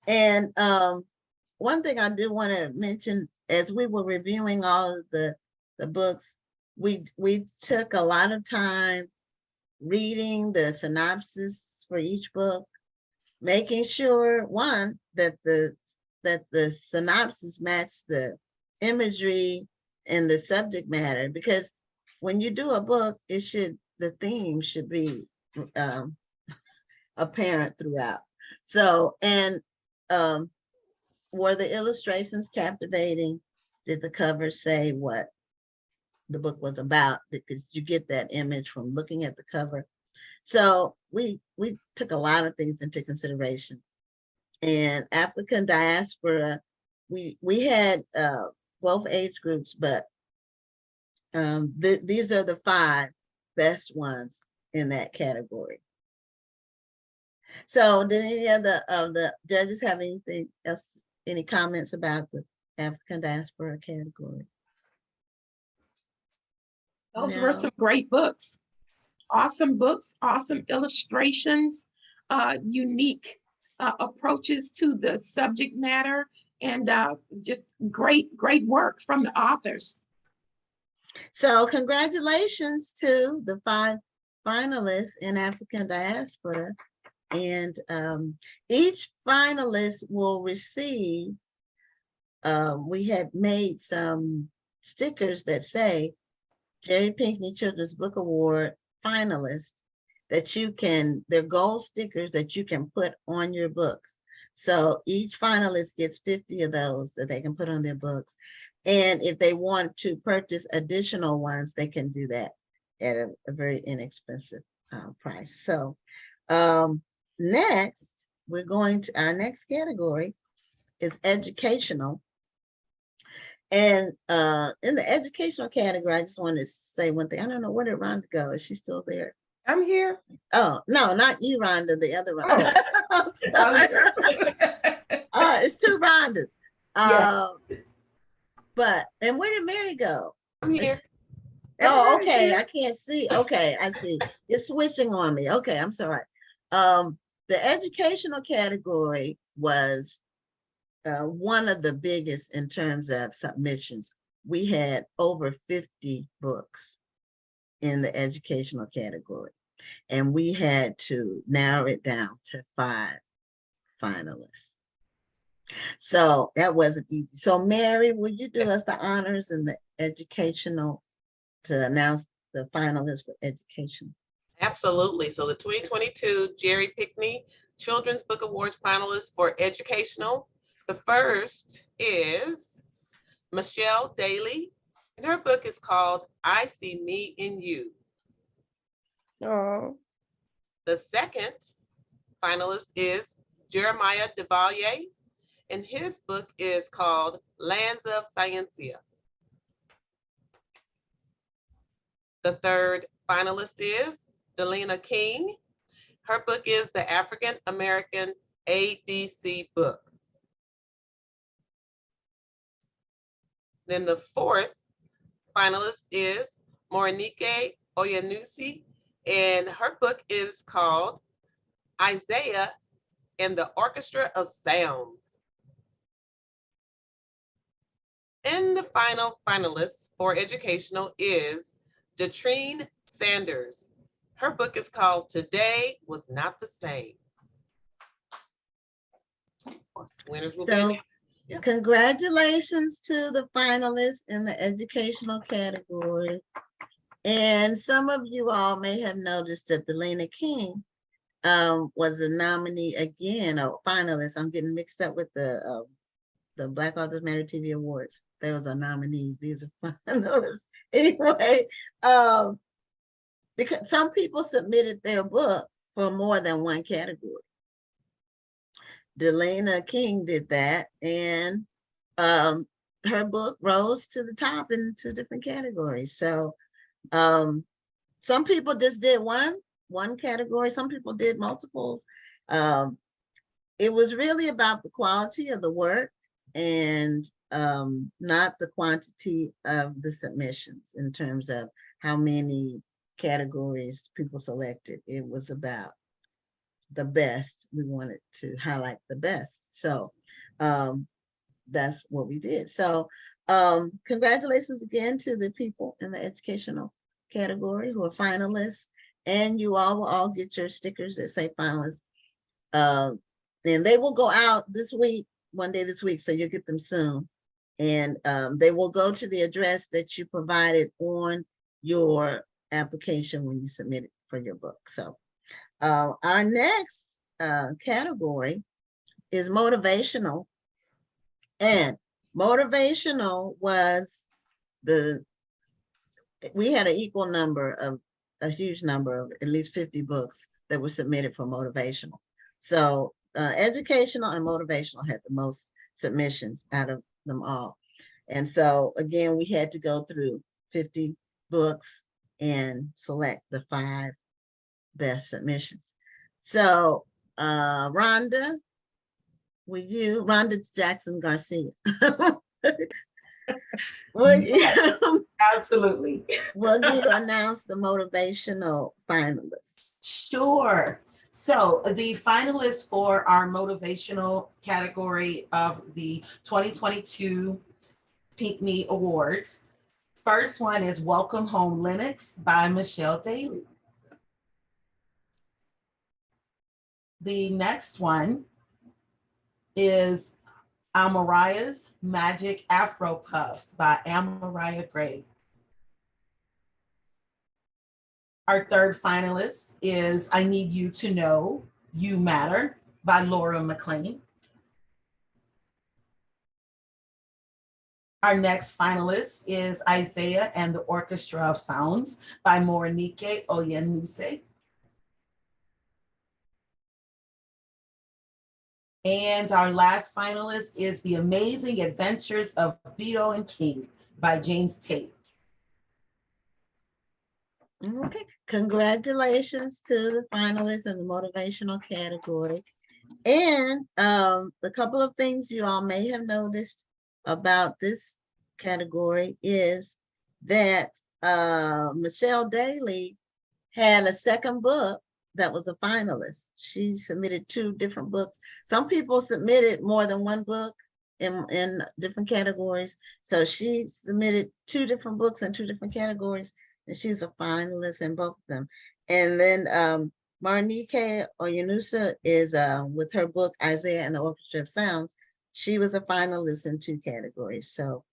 Speaker 2: And one thing I do want to mention, as we were reviewing all of the books, we took a lot of time reading the synopsis for each book, making sure, one, that the synopsis matched the imagery and the subject matter, because when you do a book, the theme should be apparent throughout. So, and were the illustrations captivating? Did the cover say what the book was about? Because you get that image from looking at the cover. So we took a lot of things into consideration. And African diaspora, we had both age groups, but these are the 5 best ones in that category. So did any of the judges have anything else, any comments about the African diaspora category?
Speaker 8: Those were some great books, awesome illustrations, unique approaches to the subject matter, and just great work from the authors.
Speaker 2: So congratulations to the 5 finalists in African diaspora. And each finalist will receive, we had made some stickers that say Jerry Pinkney Children's Book Award finalists, that you can, they're gold stickers that you can put on your books. So each finalist gets 50 of those that they can put on their books. And if they want to purchase additional ones, they can do that at a very inexpensive price. So next, we're going to, our next category is educational. And in the educational category, I just want to say one thing. I don't know, where did Rhonda go? Is she still there?
Speaker 3: I'm here.
Speaker 2: Oh, no, not you, Rhonda, the other Rhonda. Oh. It's 2 Rhondas.
Speaker 3: Yeah.
Speaker 2: But, and where did Mary go?
Speaker 7: I'm here.
Speaker 2: Oh,
Speaker 3: Everybody's
Speaker 2: okay,
Speaker 3: here.
Speaker 2: I can't see. Okay, I see. You're switching on me. Okay, I'm sorry. The educational category was one of the biggest in terms of submissions. We had over 50 books in the educational category, and we had to narrow it down to 5 finalists. So that wasn't easy. So Mary, would you do us the honors and the educational to announce the finalists for education?
Speaker 7: Absolutely. So the 2022 Jerry Pinkney Children's Book Awards finalists for educational. The first is Michelle Daly, and her book is called I See Me in You.
Speaker 3: Oh,
Speaker 7: The second finalist is Jeremiah Devalier, and his book is called Lands of Scientia. The third finalist is Delina King. Her book is the African American ABC book. Then the fourth finalist is Morinike Oyanusi, and her book is called Isaiah and the Orchestra of Sounds. And the final finalist for educational is Datrine Sanders. Her book is called Today Was Not the Same. Winners will be
Speaker 2: So
Speaker 7: announced. Yeah.
Speaker 2: congratulations to the finalists in the educational category. And some of you all may have noticed that Delina King was a nominee again, or finalist. I'm getting mixed up with the Black Authors Matter TV Awards. There was a nominee. These are finalists. Anyway, because some people submitted their book for more than one category. Delina King did that, and her book rose to the top in 2 different categories. So some people just did one category. Some people did multiples. It was really about the quality of the work and not the quantity of the submissions in terms of how many categories people selected. It was about the best. We wanted to highlight the best. So that's what we did. So congratulations again to the people in the educational category who are finalists, and you all will all get your stickers that say finalists. And they will go out this week, one day this week, so you'll get them soon. And they will go to the address that you provided on your application when you submit it for your book. So our next category is motivational. And motivational was we had an equal number of, a huge number of at least 50 books that were submitted for motivational. So educational and motivational had the most submissions out of them all. And so again, we had to go through 50 books and select the 5 best submissions. So Rhonda, Rhonda Jackson Garcia.
Speaker 6: Absolutely.
Speaker 2: Will you announce the motivational finalists?
Speaker 6: Sure. So the finalists for our motivational category of the 2022 Pinkney Awards. First one is Welcome Home Lennox by Michelle Daly. The next one is Amariah's Magic Afro Puffs by Amariah Gray. Our third finalist is I Need You to Know You Matter by Laura McLean. Our next finalist is Isaiah and the Orchestra of Sounds by Morinike Oyenuse. And our last finalist is The Amazing Adventures of Beto and King by James Tate.
Speaker 2: Okay, congratulations to the finalists in the motivational category. And a couple of things you all may have noticed about this category is that Michelle Daly had a second book that was a finalist. She submitted 2 different books. Some people submitted more than one book in different categories. So she submitted 2 different books in 2 different categories, and she's a finalist in both of them. And then Morinike Oyenusa is with her book Isaiah and the Orchestra of Sounds. She was a finalist in 2 categories. So,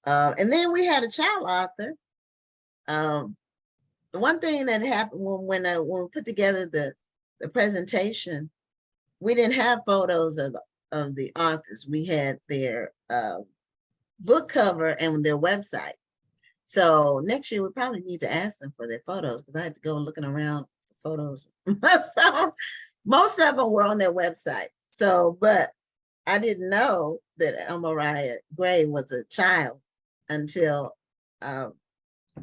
Speaker 2: and then we had a child author. The one thing that happened when we put together the presentation, we didn't have photos of the authors. We had their book cover and their website. So next year we probably need to ask them for their photos, because I had to go looking around for photos. So most of them were on their website. So, but I didn't know that Mariah Gray was a child until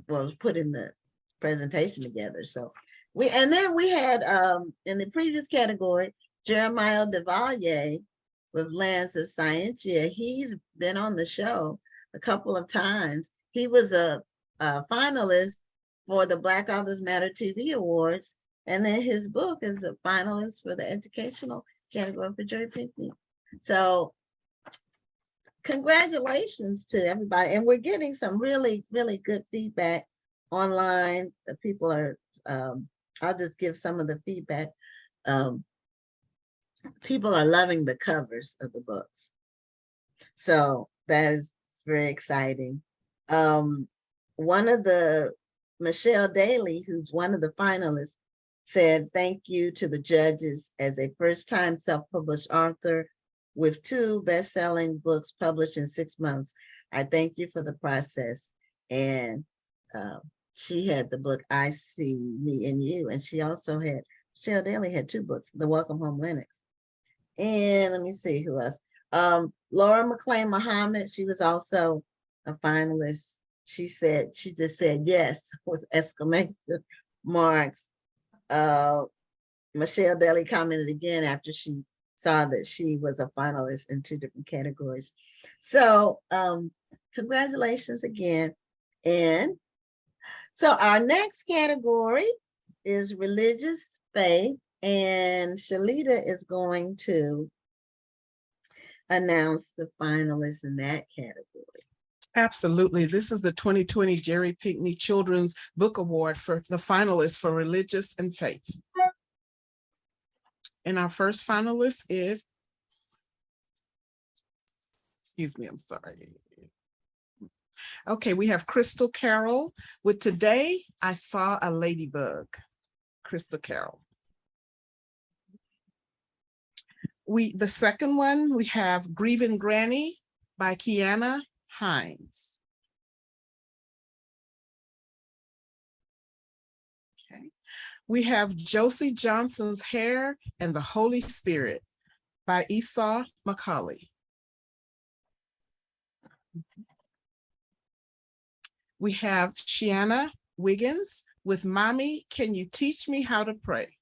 Speaker 2: was putting the presentation together. So then we had in the previous category, Jeremiah Devalier with Lands of Science. Yeah, he's been on the show a couple of times. He was a finalist for the Black Authors Matter TV Awards, and then his book is a finalist for the educational category for Jerry Pinkney. So congratulations to everybody. And we're getting some really, really good feedback online. The people are, I'll just give some of the feedback. People are loving the covers of the books. So that is very exciting. One of the, Michelle Daly, who's one of the finalists, said, thank you to the judges. As a first-time self-published author with 2 best-selling books published in 6 months, I thank you for the process. And she had the book, I See Me in You. And she also had, Michelle Daly had 2 books, The Welcome Home Linux. And let me see who else. Laura McLean Muhammad, she was also a finalist. She just said yes with exclamation marks. Michelle Daly commented again after she saw that she was a finalist in 2 different categories. So congratulations again. And so our next category is religious faith, and Shalita is going to announce the finalists in that category.
Speaker 9: Absolutely. This is the 2020 Jerry Pinkney Children's Book Award for the finalists for religious and faith. And our first finalist is, excuse me, I'm sorry. Okay, we have Crystal Carroll with Today I Saw a Ladybug. Crystal Carroll. The second one, we have Grieving Granny by Kiana Hines. Okay. We have Josie Johnson's Hair and the Holy Spirit by Esau Macaulay. We have Shiana Wiggins with Mommy, Can You Teach Me How to Pray?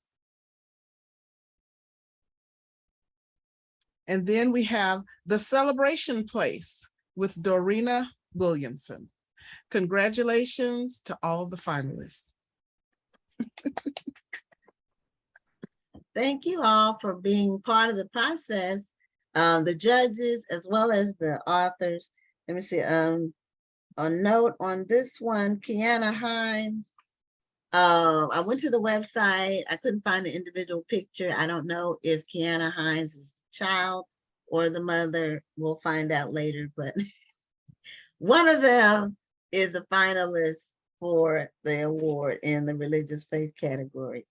Speaker 9: And then we have The Celebration Place with Dorina Williamson. Congratulations to all the finalists.
Speaker 2: Thank you all for being part of the process, the judges as well as the authors. Let me see, a note on this one, Kiana Hines. I went to the website. I couldn't find an individual picture. I don't know if Kiana Hines is the child or the mother. We'll find out later, but one of them is a finalist for the award in the religious faith category.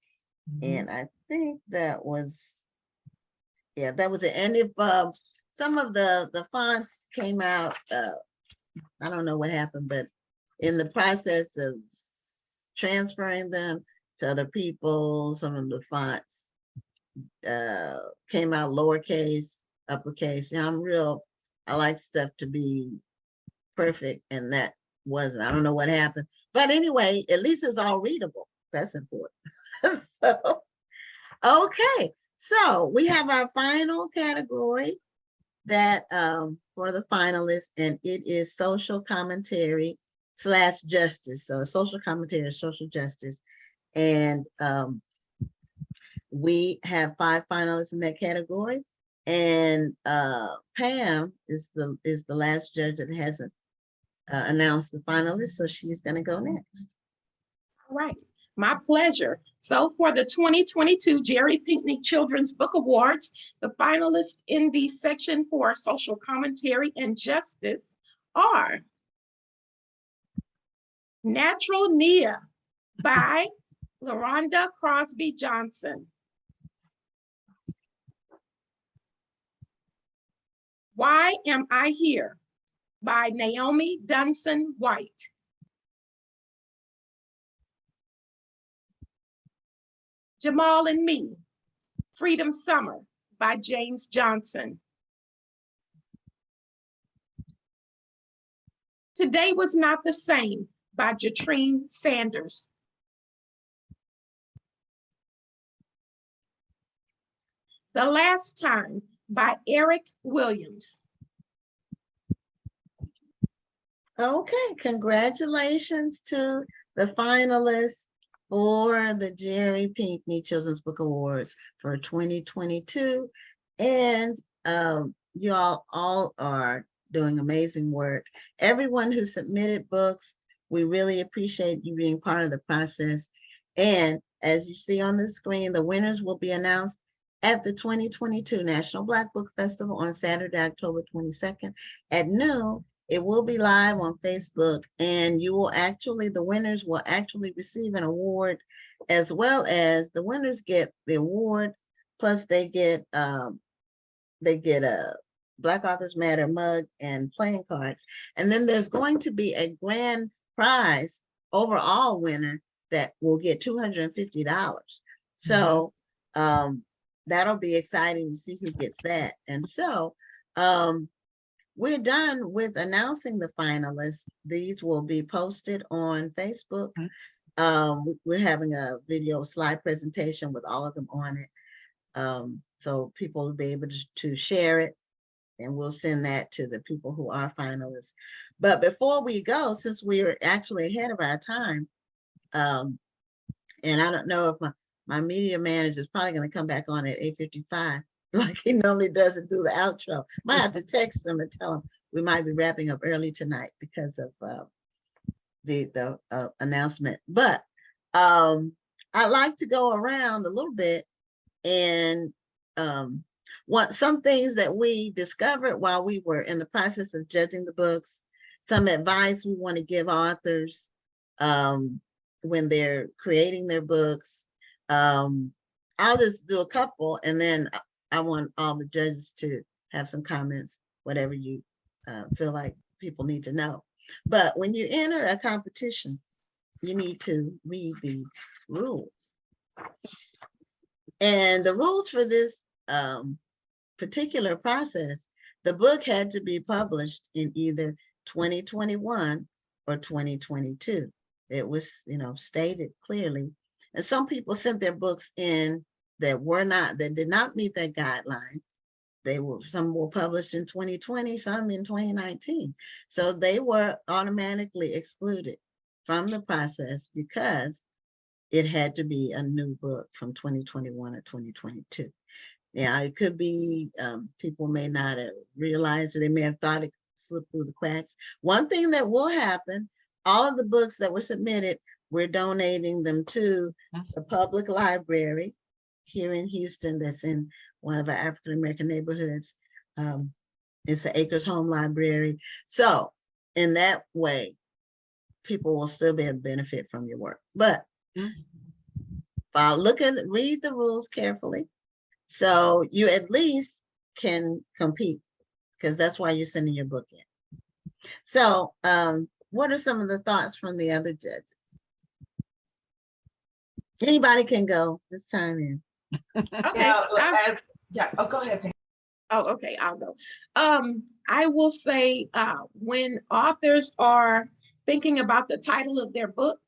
Speaker 2: And I think that was, yeah, that was it. And if some of the fonts came out, I don't know what happened, but in the process of transferring them to other people, some of the fonts came out lowercase, uppercase. You know, I like stuff to be perfect, and that wasn't. I don't know what happened. But anyway, at least it's all readable. That's important. So, okay. So we have our final category that for the finalists, and it is social commentary / justice. So social commentary, social justice. And we have 5 finalists in that category. And Pam is the last judge that hasn't announced the finalists, so she's going to go next.
Speaker 8: All right. My pleasure. So for the 2022 Jerry Pinkney Children's Book Awards, the finalists in the section for social commentary and justice are Natural Nia by LaRonda Crosby Johnson. Why Am I Here by Naomi Dunson White. Jamal and Me, Freedom Summer by James Johnson. Today Was Not the Same by Jatrine Sanders. The Last Time by Eric Williams.
Speaker 2: Okay, congratulations to the finalists for the Jerry Pinkney Children's Book Awards for 2022. And you all are doing amazing work. Everyone who submitted books, we really appreciate you being part of the process. And as you see on the screen, the winners will be announced at the 2022 National Black Book Festival on Saturday, October 22nd at noon. It will be live on Facebook, and you will actually, the winners will actually receive an award, as well as the winners get the award, plus they get a Black Authors Matter mug and playing cards. And then there's going to be a grand prize overall winner that will get $250. So that'll be exciting to see who gets that. And so we're done with announcing the finalists. These will be posted on Facebook. We're having a video slide presentation with all of them on it. So people will be able to share it, and we'll send that to the people who are finalists. But before we go, since we're actually ahead of our time, and I don't know if my media manager is probably going to come back on at 8:55. Like he normally does and do the outro. Might have to text him and tell him we might be wrapping up early tonight because of the announcement. But I'd like to go around a little bit and want some things that we discovered while we were in the process of judging the books, some advice we want to give authors when they're creating their books. I'll just do a couple, and then I want all the judges to have some comments, whatever you feel like people need to know. But when you enter a competition, you need to read the rules. And the rules for this particular process, the book had to be published in either 2021 or 2022. It was, stated clearly. And some people sent their books in that did not meet that guideline. Some were published in 2020, some in 2019. So they were automatically excluded from the process because it had to be a new book from 2021 or 2022. Yeah, it could be people may not have realized it. They may have thought it slipped through the cracks. One thing that will happen, all of the books that were submitted, we're donating them to the public library here in Houston that's in one of our African-American neighborhoods. It's the Acres Home Library. So in that way, people will still be able to benefit from your work. But read the rules carefully, so you at least can compete, because that's why you're sending your book in. So what are some of the thoughts from the other judges? Anybody can go this time in.
Speaker 8: Okay.
Speaker 6: Go ahead, Pam.
Speaker 8: Oh, okay, I'll go. I will say when authors are thinking about the title of their book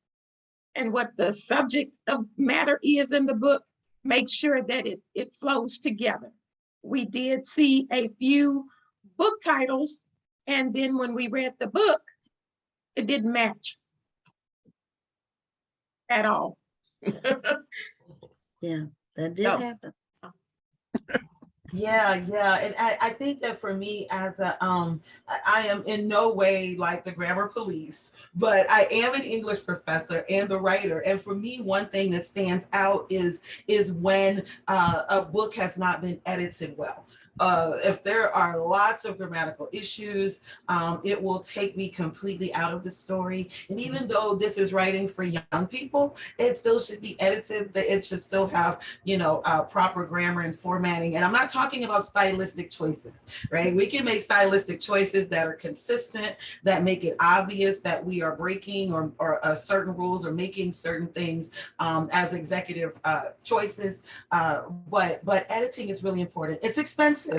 Speaker 8: and what the subject of matter is in the book, make sure that it flows together. We did see a few book titles, and then when we read the book, it didn't match at all.
Speaker 2: Yeah, that did happen.
Speaker 6: Yeah, and I think that for me as a I am in no way like the grammar police, but I am an English professor and the writer. And for me, one thing that stands out is when a book has not been edited well. If there are lots of grammatical issues, it will take me completely out of the story. And even though this is writing for young people, it still should be edited. It should still have, proper grammar and formatting. And I'm not talking about stylistic choices, right? We can make stylistic choices that are consistent, that make it obvious that we are breaking or certain rules or making certain things as executive choices. But editing is really important. It's expensive.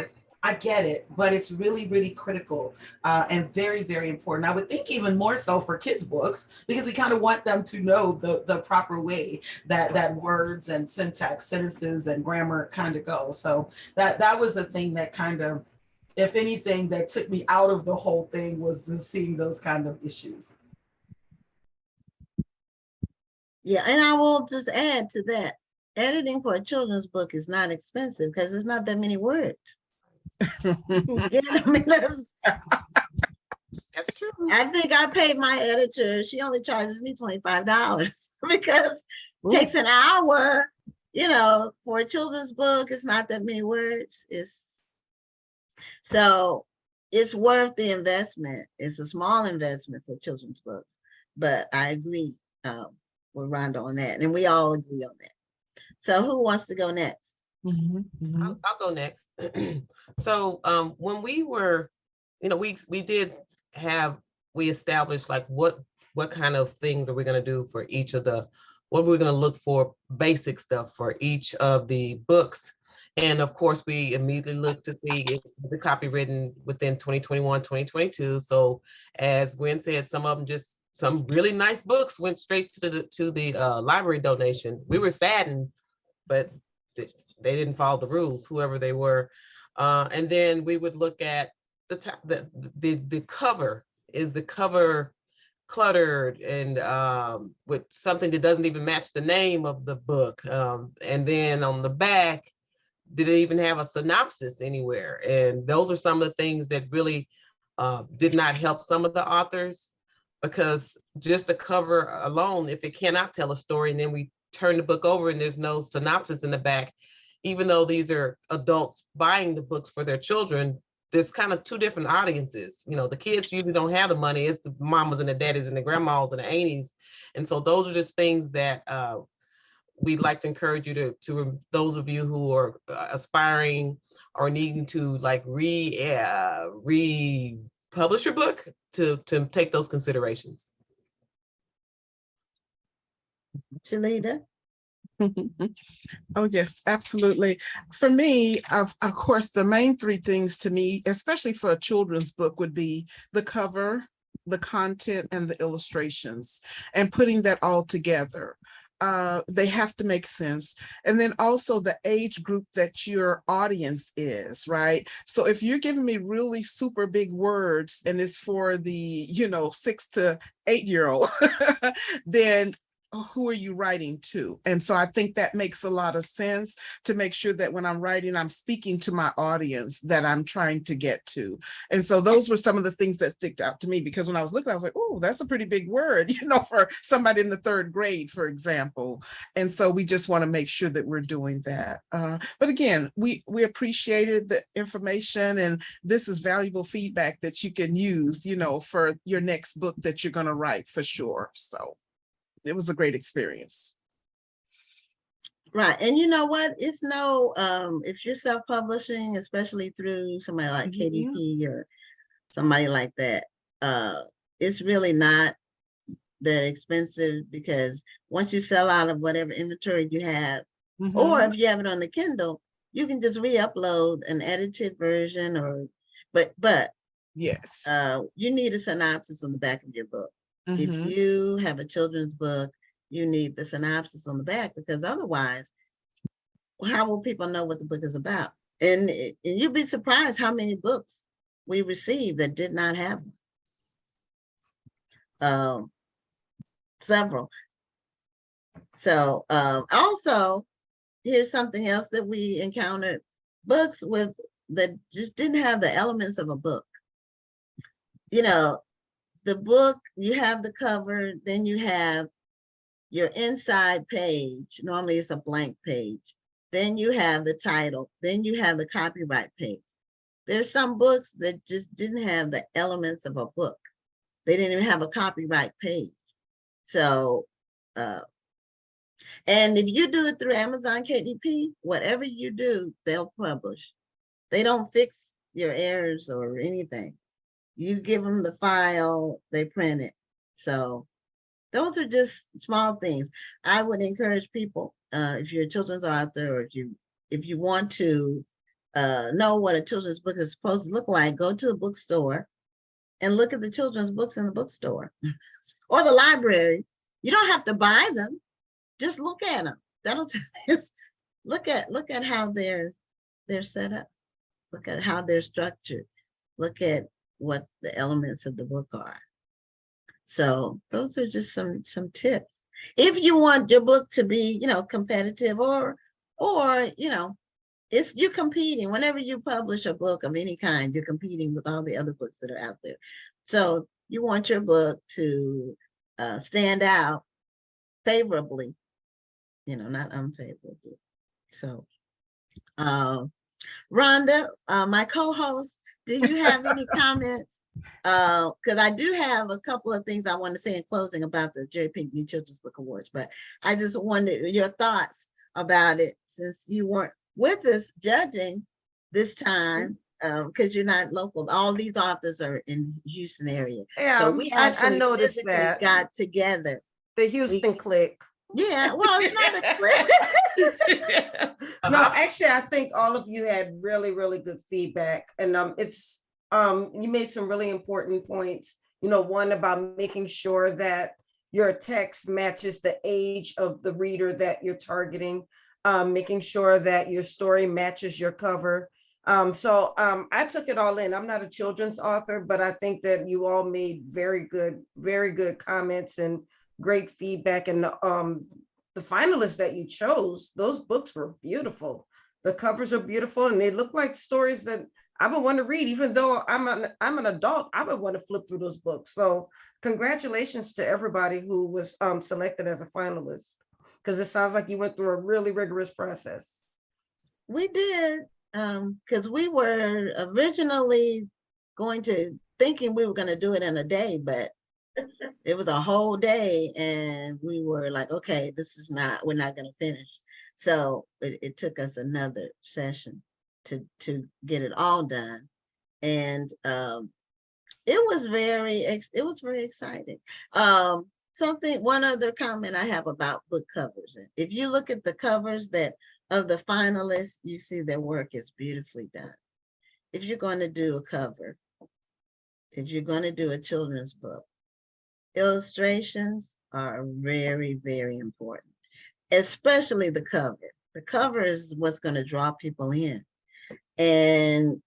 Speaker 6: I get it, but it's really, really critical and very, very important. I would think even more so for kids' books because we kind of want them to know the proper way that words and syntax, sentences, and grammar kind of go. So that was a thing that kind of, if anything, that took me out of the whole thing was seeing those kind of issues.
Speaker 2: Yeah, and I will just add to that. Editing for a children's book is not expensive because it's not that many words. Yeah, I mean,
Speaker 7: That's true.
Speaker 2: I think I paid my editor, she only charges me $25 because it takes an hour, for a children's book, it's not that many words. So it's worth the investment. It's a small investment for children's books, but I agree with Rhonda on that, and we all agree on that. So who wants to go next?
Speaker 7: I'll go next. So when we were, we established like what kind of things are we going to do for each of what we're going to look for, basic stuff for each of the books. And of course, we immediately looked to see if the copy written within 2021, 2022. So as Gwen said, some really nice books went straight to the library donation. We were saddened, but they didn't follow the rules, whoever they were. And then we would look at the cover. Is the cover cluttered and with something that doesn't even match the name of the book? And then on the back, did it even have a synopsis anywhere? And those are some of the things that really did not help some of the authors, because just the cover alone, if it cannot tell a story, and then we turn the book over and there's no synopsis in the back, even though these are adults buying the books for their children, there's kind of two different audiences. The kids usually don't have the money. It's the mamas and the daddies and the grandmas and the aunties. And so those are just things that we'd like to encourage you to those of you who are aspiring or needing to like republish your book, to take those considerations.
Speaker 2: Shalita?
Speaker 9: Oh, yes, absolutely. For me, of course, the main three things to me, especially for a children's book, would be the cover, the content, and the illustrations, and putting that all together. They have to make sense. And then also the age group that your audience is, right? So if you're giving me really super big words and it's for the, 6 to 8-year-old, then who are you writing to? And so I think that makes a lot of sense, to make sure that when I'm writing, I'm speaking to my audience that I'm trying to get to. And so those were some of the things that sticked out to me, because when I was looking, I was like, oh, that's a pretty big word, for somebody in the 3rd grade, for example. And so we just want to make sure that we're doing that. But again, we appreciated the information, and this is valuable feedback that you can use, for your next book that you're going to write, for sure. So it was a great experience.
Speaker 2: Right. And you know what? It's no, if you're self-publishing, especially through somebody like KDP or somebody like that, it's really not that expensive, because once you sell out of whatever inventory you have, or if you have it on the Kindle, you can just re-upload an edited version, but
Speaker 9: yes,
Speaker 2: you need a synopsis on the back of your book. If you have a children's book, you need the synopsis on the back, because otherwise, how will people know what the book is about? And you'd be surprised how many books we received that did not have one. Several. So also, here's something else that we encountered books with that just didn't have the elements of a book. You know, the book, you have the cover, then you have your inside page. Normally it's a blank page. Then you have the title, then you have the copyright page. There's some books that just didn't have the elements of a book. They didn't even have a copyright page. So, and if you do it through Amazon KDP, whatever you do, they'll publish. They don't fix your errors or anything. You give them the file, they print it. So those are just small things. I would encourage people, if you're a children's author, or if you want to know what a children's book is supposed to look like, go to a bookstore and look at the children's books in the bookstore or the library. You don't have to buy them. Just look at them. That'll look at how they're set up. Look at how they're structured. Look at what the elements of the book are. So those are just some tips. If you want your book to be, competitive, or you're competing. Whenever you publish a book of any kind, you're competing with all the other books that are out there. So you want your book to stand out favorably, not unfavorably. So, Rhonda, my co-host, do you have any comments? Because I do have a couple of things I want to say in closing about the Jerry Pinkney Children's Book Awards, but I just wondered your thoughts about it since you weren't with us judging this time, because you're not local. All these authors are in Houston area.
Speaker 3: Yeah,
Speaker 2: So we
Speaker 3: I
Speaker 2: actually
Speaker 3: noticed
Speaker 2: physically
Speaker 3: that.
Speaker 2: got together.
Speaker 3: The Houston clique.
Speaker 2: Yeah, well, it's not a clique.
Speaker 3: No, actually, I think all of you had really, really good feedback. And it's you made some really important points. One about making sure that your text matches the age of the reader that you're targeting, making sure that your story matches your cover. So I took it all in. I'm not a children's author, but I think that you all made very good comments and great feedback. And the finalists that you chose, those books were beautiful. The covers are beautiful, and they look like stories that I would want to read. Even though I'm an adult, I would want to flip through those books. So congratulations to everybody who was selected as a finalist, because it sounds like you went through a really rigorous process.
Speaker 2: We did, because we were originally thinking we were going to do it in a day, but it was a whole day, and we were like, okay, we're not going to finish. So it took us another session to get it all done. And it was very exciting. One other comment I have about book covers. If you look at the covers of the finalists, you see their work is beautifully done. If you're going to do a cover, if you're going to do a children's book, illustrations are very, very important, especially the cover. The cover is what's going to draw people in. And,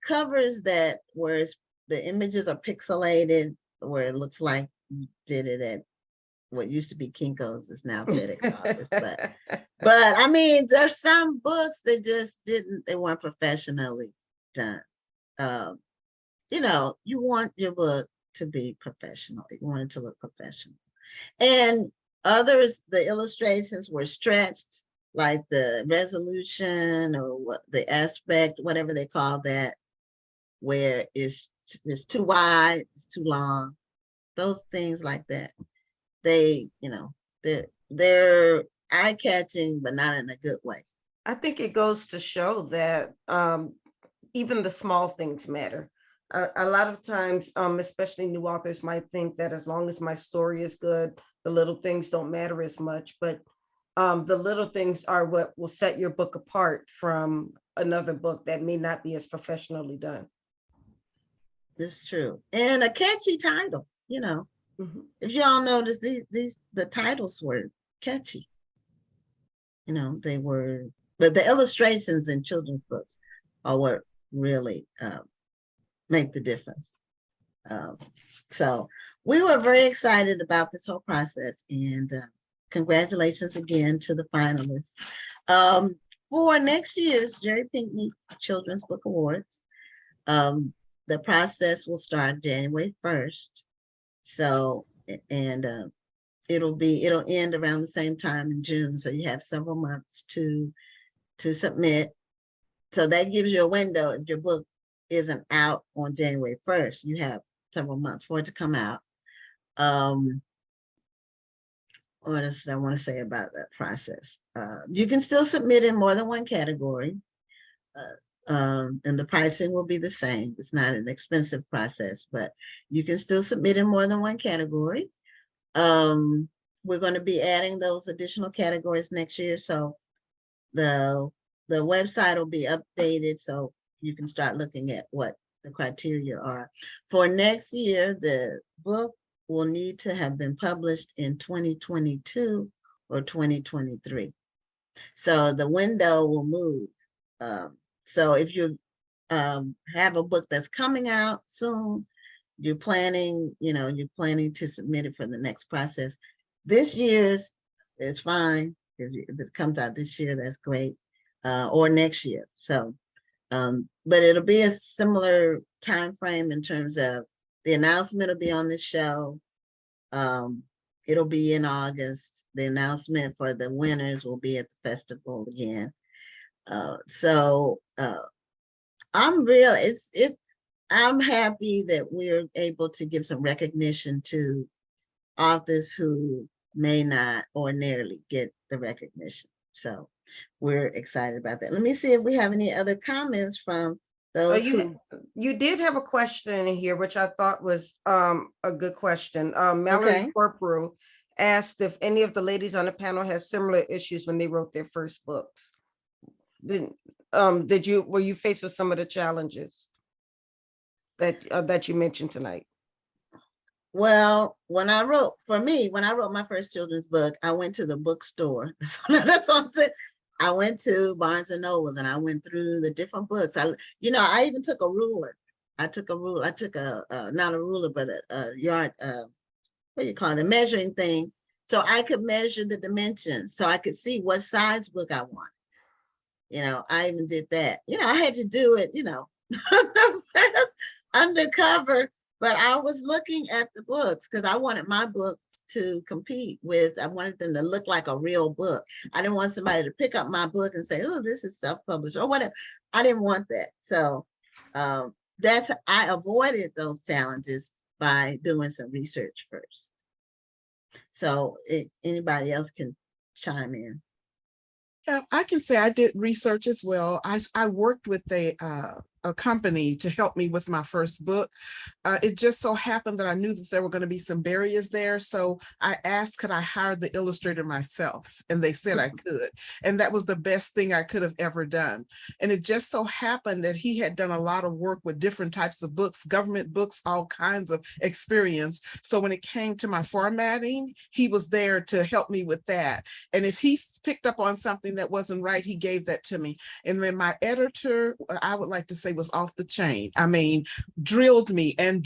Speaker 2: covers where the images are pixelated, where it looks like you did it at what used to be Kinko's, is now FedEx office. But I mean, there's some books that just they weren't professionally done. You want your book to be professional. You want it to look professional. And others, the illustrations were stretched, like the resolution or the aspect, whatever they call that, where it's too wide, it's too long. Those things like that. They're eye-catching, but not in a good way.
Speaker 3: I think it goes to show that even the small things matter. A lot of times, especially new authors might think that as long as my story is good, the little things don't matter as much, but the little things are what will set your book apart from another book that may not be as professionally done.
Speaker 2: That's true. And a catchy title, If y'all notice, the titles were catchy. They were, but the illustrations in children's books are what really make the difference. So we were very excited about this whole process, and congratulations again to the finalists. for next year's Jerry Pinkney Children's Book Awards, the process will start January 1st. So, and it'll end around the same time in June. So you have several months to submit. So that gives you a window. If your book isn't out on January 1st, you have several months for it to come out. What else did I want to say about that process? You can still submit in more than one category. And the pricing will be the same. It's not an expensive process, but you can still submit in more than one category. We're going to be adding those additional categories next year. So the website will be updated so you can start looking at what the criteria are. For next year, the book will need to have been published in 2022 or 2023. So the window will move. So if you have a book that's coming out soon, you're planning to submit it for the next process. This year's is fine. If it comes out this year, that's great. Or next year. So, but it'll be a similar time frame in terms of the announcement will be on the show. It'll be in August. The announcement for the winners will be at the festival again. I'm happy that we're able to give some recognition to authors who may not ordinarily get the recognition. So we're excited about that. Let me see if we have any other comments from those
Speaker 3: you did have a question in here, which I thought was a good question. Mallory Corporal asked if any of the ladies on the panel had similar issues when they wrote their first books. Were you faced with some of the challenges that you mentioned tonight?
Speaker 2: Well, when I wrote my first children's book, I went to the bookstore. That's what I'm saying. I went to Barnes and Nobles and I went through the different books. I even took a ruler. I took not a ruler, but a yard, what do you call it, a measuring thing. So I could measure the dimensions, so I could see what size book I wanted. I even did that. I had to do it, undercover, but I was looking at the books because I wanted my books to compete with, I wanted them to look like a real book. I didn't want somebody to pick up my book and say, oh, this is self-published or whatever. I didn't want that. So I avoided those challenges by doing some research first. So anybody else can chime in.
Speaker 9: Yeah, I can say I did research as well. I worked with a company to help me with my first book. It just so happened that I knew that there were going to be some barriers there. So I asked, could I hire the illustrator myself? And they said I could. And that was the best thing I could have ever done. And it just so happened that he had done a lot of work with different types of books, government books, all kinds of experience. So when it came to my formatting, he was there to help me with that. And if he picked up on something that wasn't right, he gave that to me. And then my editor, I would like to say, was off the chain. I mean, drilled me and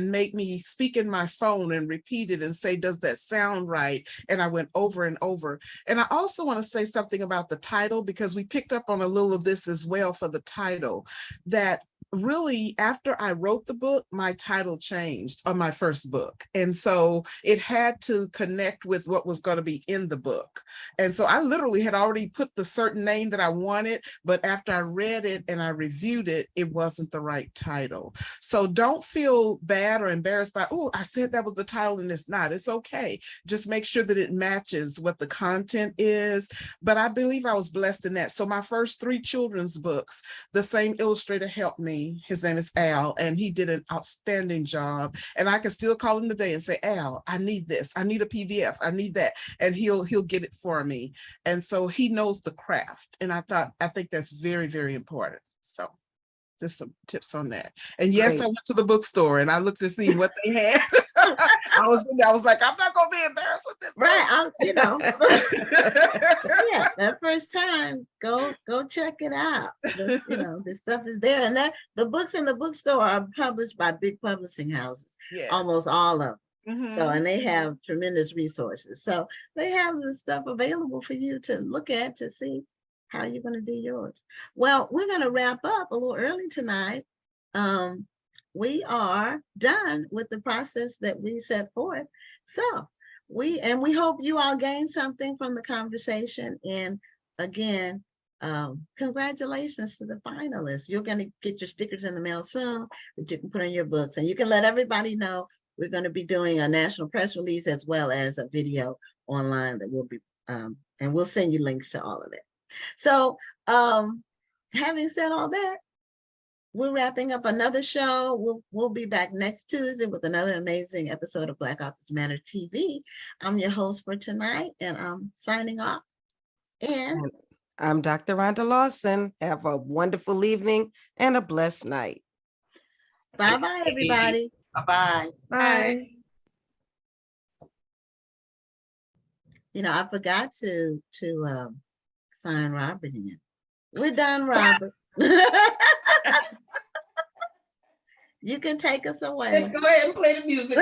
Speaker 9: made me speak in my phone and repeat it and say, does that sound right? And I went over and over. And I also want to say something about the title, because we picked up on a little of this as well for the title, that really after I wrote the book, my title changed on my first book. And so it had to connect with what was going to be in the book. And so I literally had already put the certain name that I wanted, but after I read it and I reviewed it, it wasn't the right title. So don't feel bad or embarrassed by, oh, I said that was the title and it's not. It's okay. Just make sure that it matches what the content is. But I believe I was blessed in that. So my first 3 children's books, the same illustrator helped me. His name is Al, and he did an outstanding job. And I can still call him today and say, Al, I need this. I need a PDF. I need that. And he'll get it for me. And so he knows the craft. And I think that's very, very important. So just some tips on that. And yes,
Speaker 3: Great.
Speaker 9: I went to the bookstore and I looked to see what they had. I was like, I'm not gonna be embarrassed with this.
Speaker 2: Right. Yeah, that first time, go check it out. This stuff is there. And that the books in the bookstore are published by big publishing houses. Yes. Almost all of them. So, and they have tremendous resources. So they have the stuff available for you to look at, to see, How are you going to do yours? Well, we're going to wrap up a little early tonight. We are done with the process that we set forth. So we hope you all gained something from the conversation. And again, congratulations to the finalists. You're going to get your stickers in the mail soon that you can put on your books, and you can let everybody know we're going to be doing a national press release as well as a video online that will be, and we'll send you links to all of it. So having said all that, we're wrapping up another show. We'll be back next Tuesday with another amazing episode of Black Authors Matter TV. I'm your host for tonight, and I'm signing off. And
Speaker 3: I'm Dr. Rhonda Lawson. Have a wonderful evening and a blessed night.
Speaker 2: bye-bye, everybody.
Speaker 7: Bye-bye.
Speaker 3: Bye.
Speaker 2: You know, I forgot to sign Robert in. We're done, Robert. You can take us away.
Speaker 6: Let's go ahead and play the music.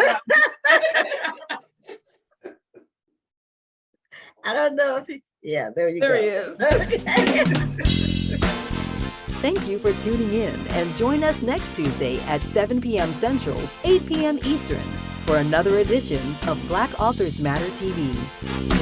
Speaker 2: I don't know if yeah, there you go.
Speaker 3: There he is.
Speaker 2: Okay.
Speaker 1: Thank you for tuning in, and join us next Tuesday at 7 p.m. Central, 8 p.m. Eastern for another edition of Black Authors Matter TV.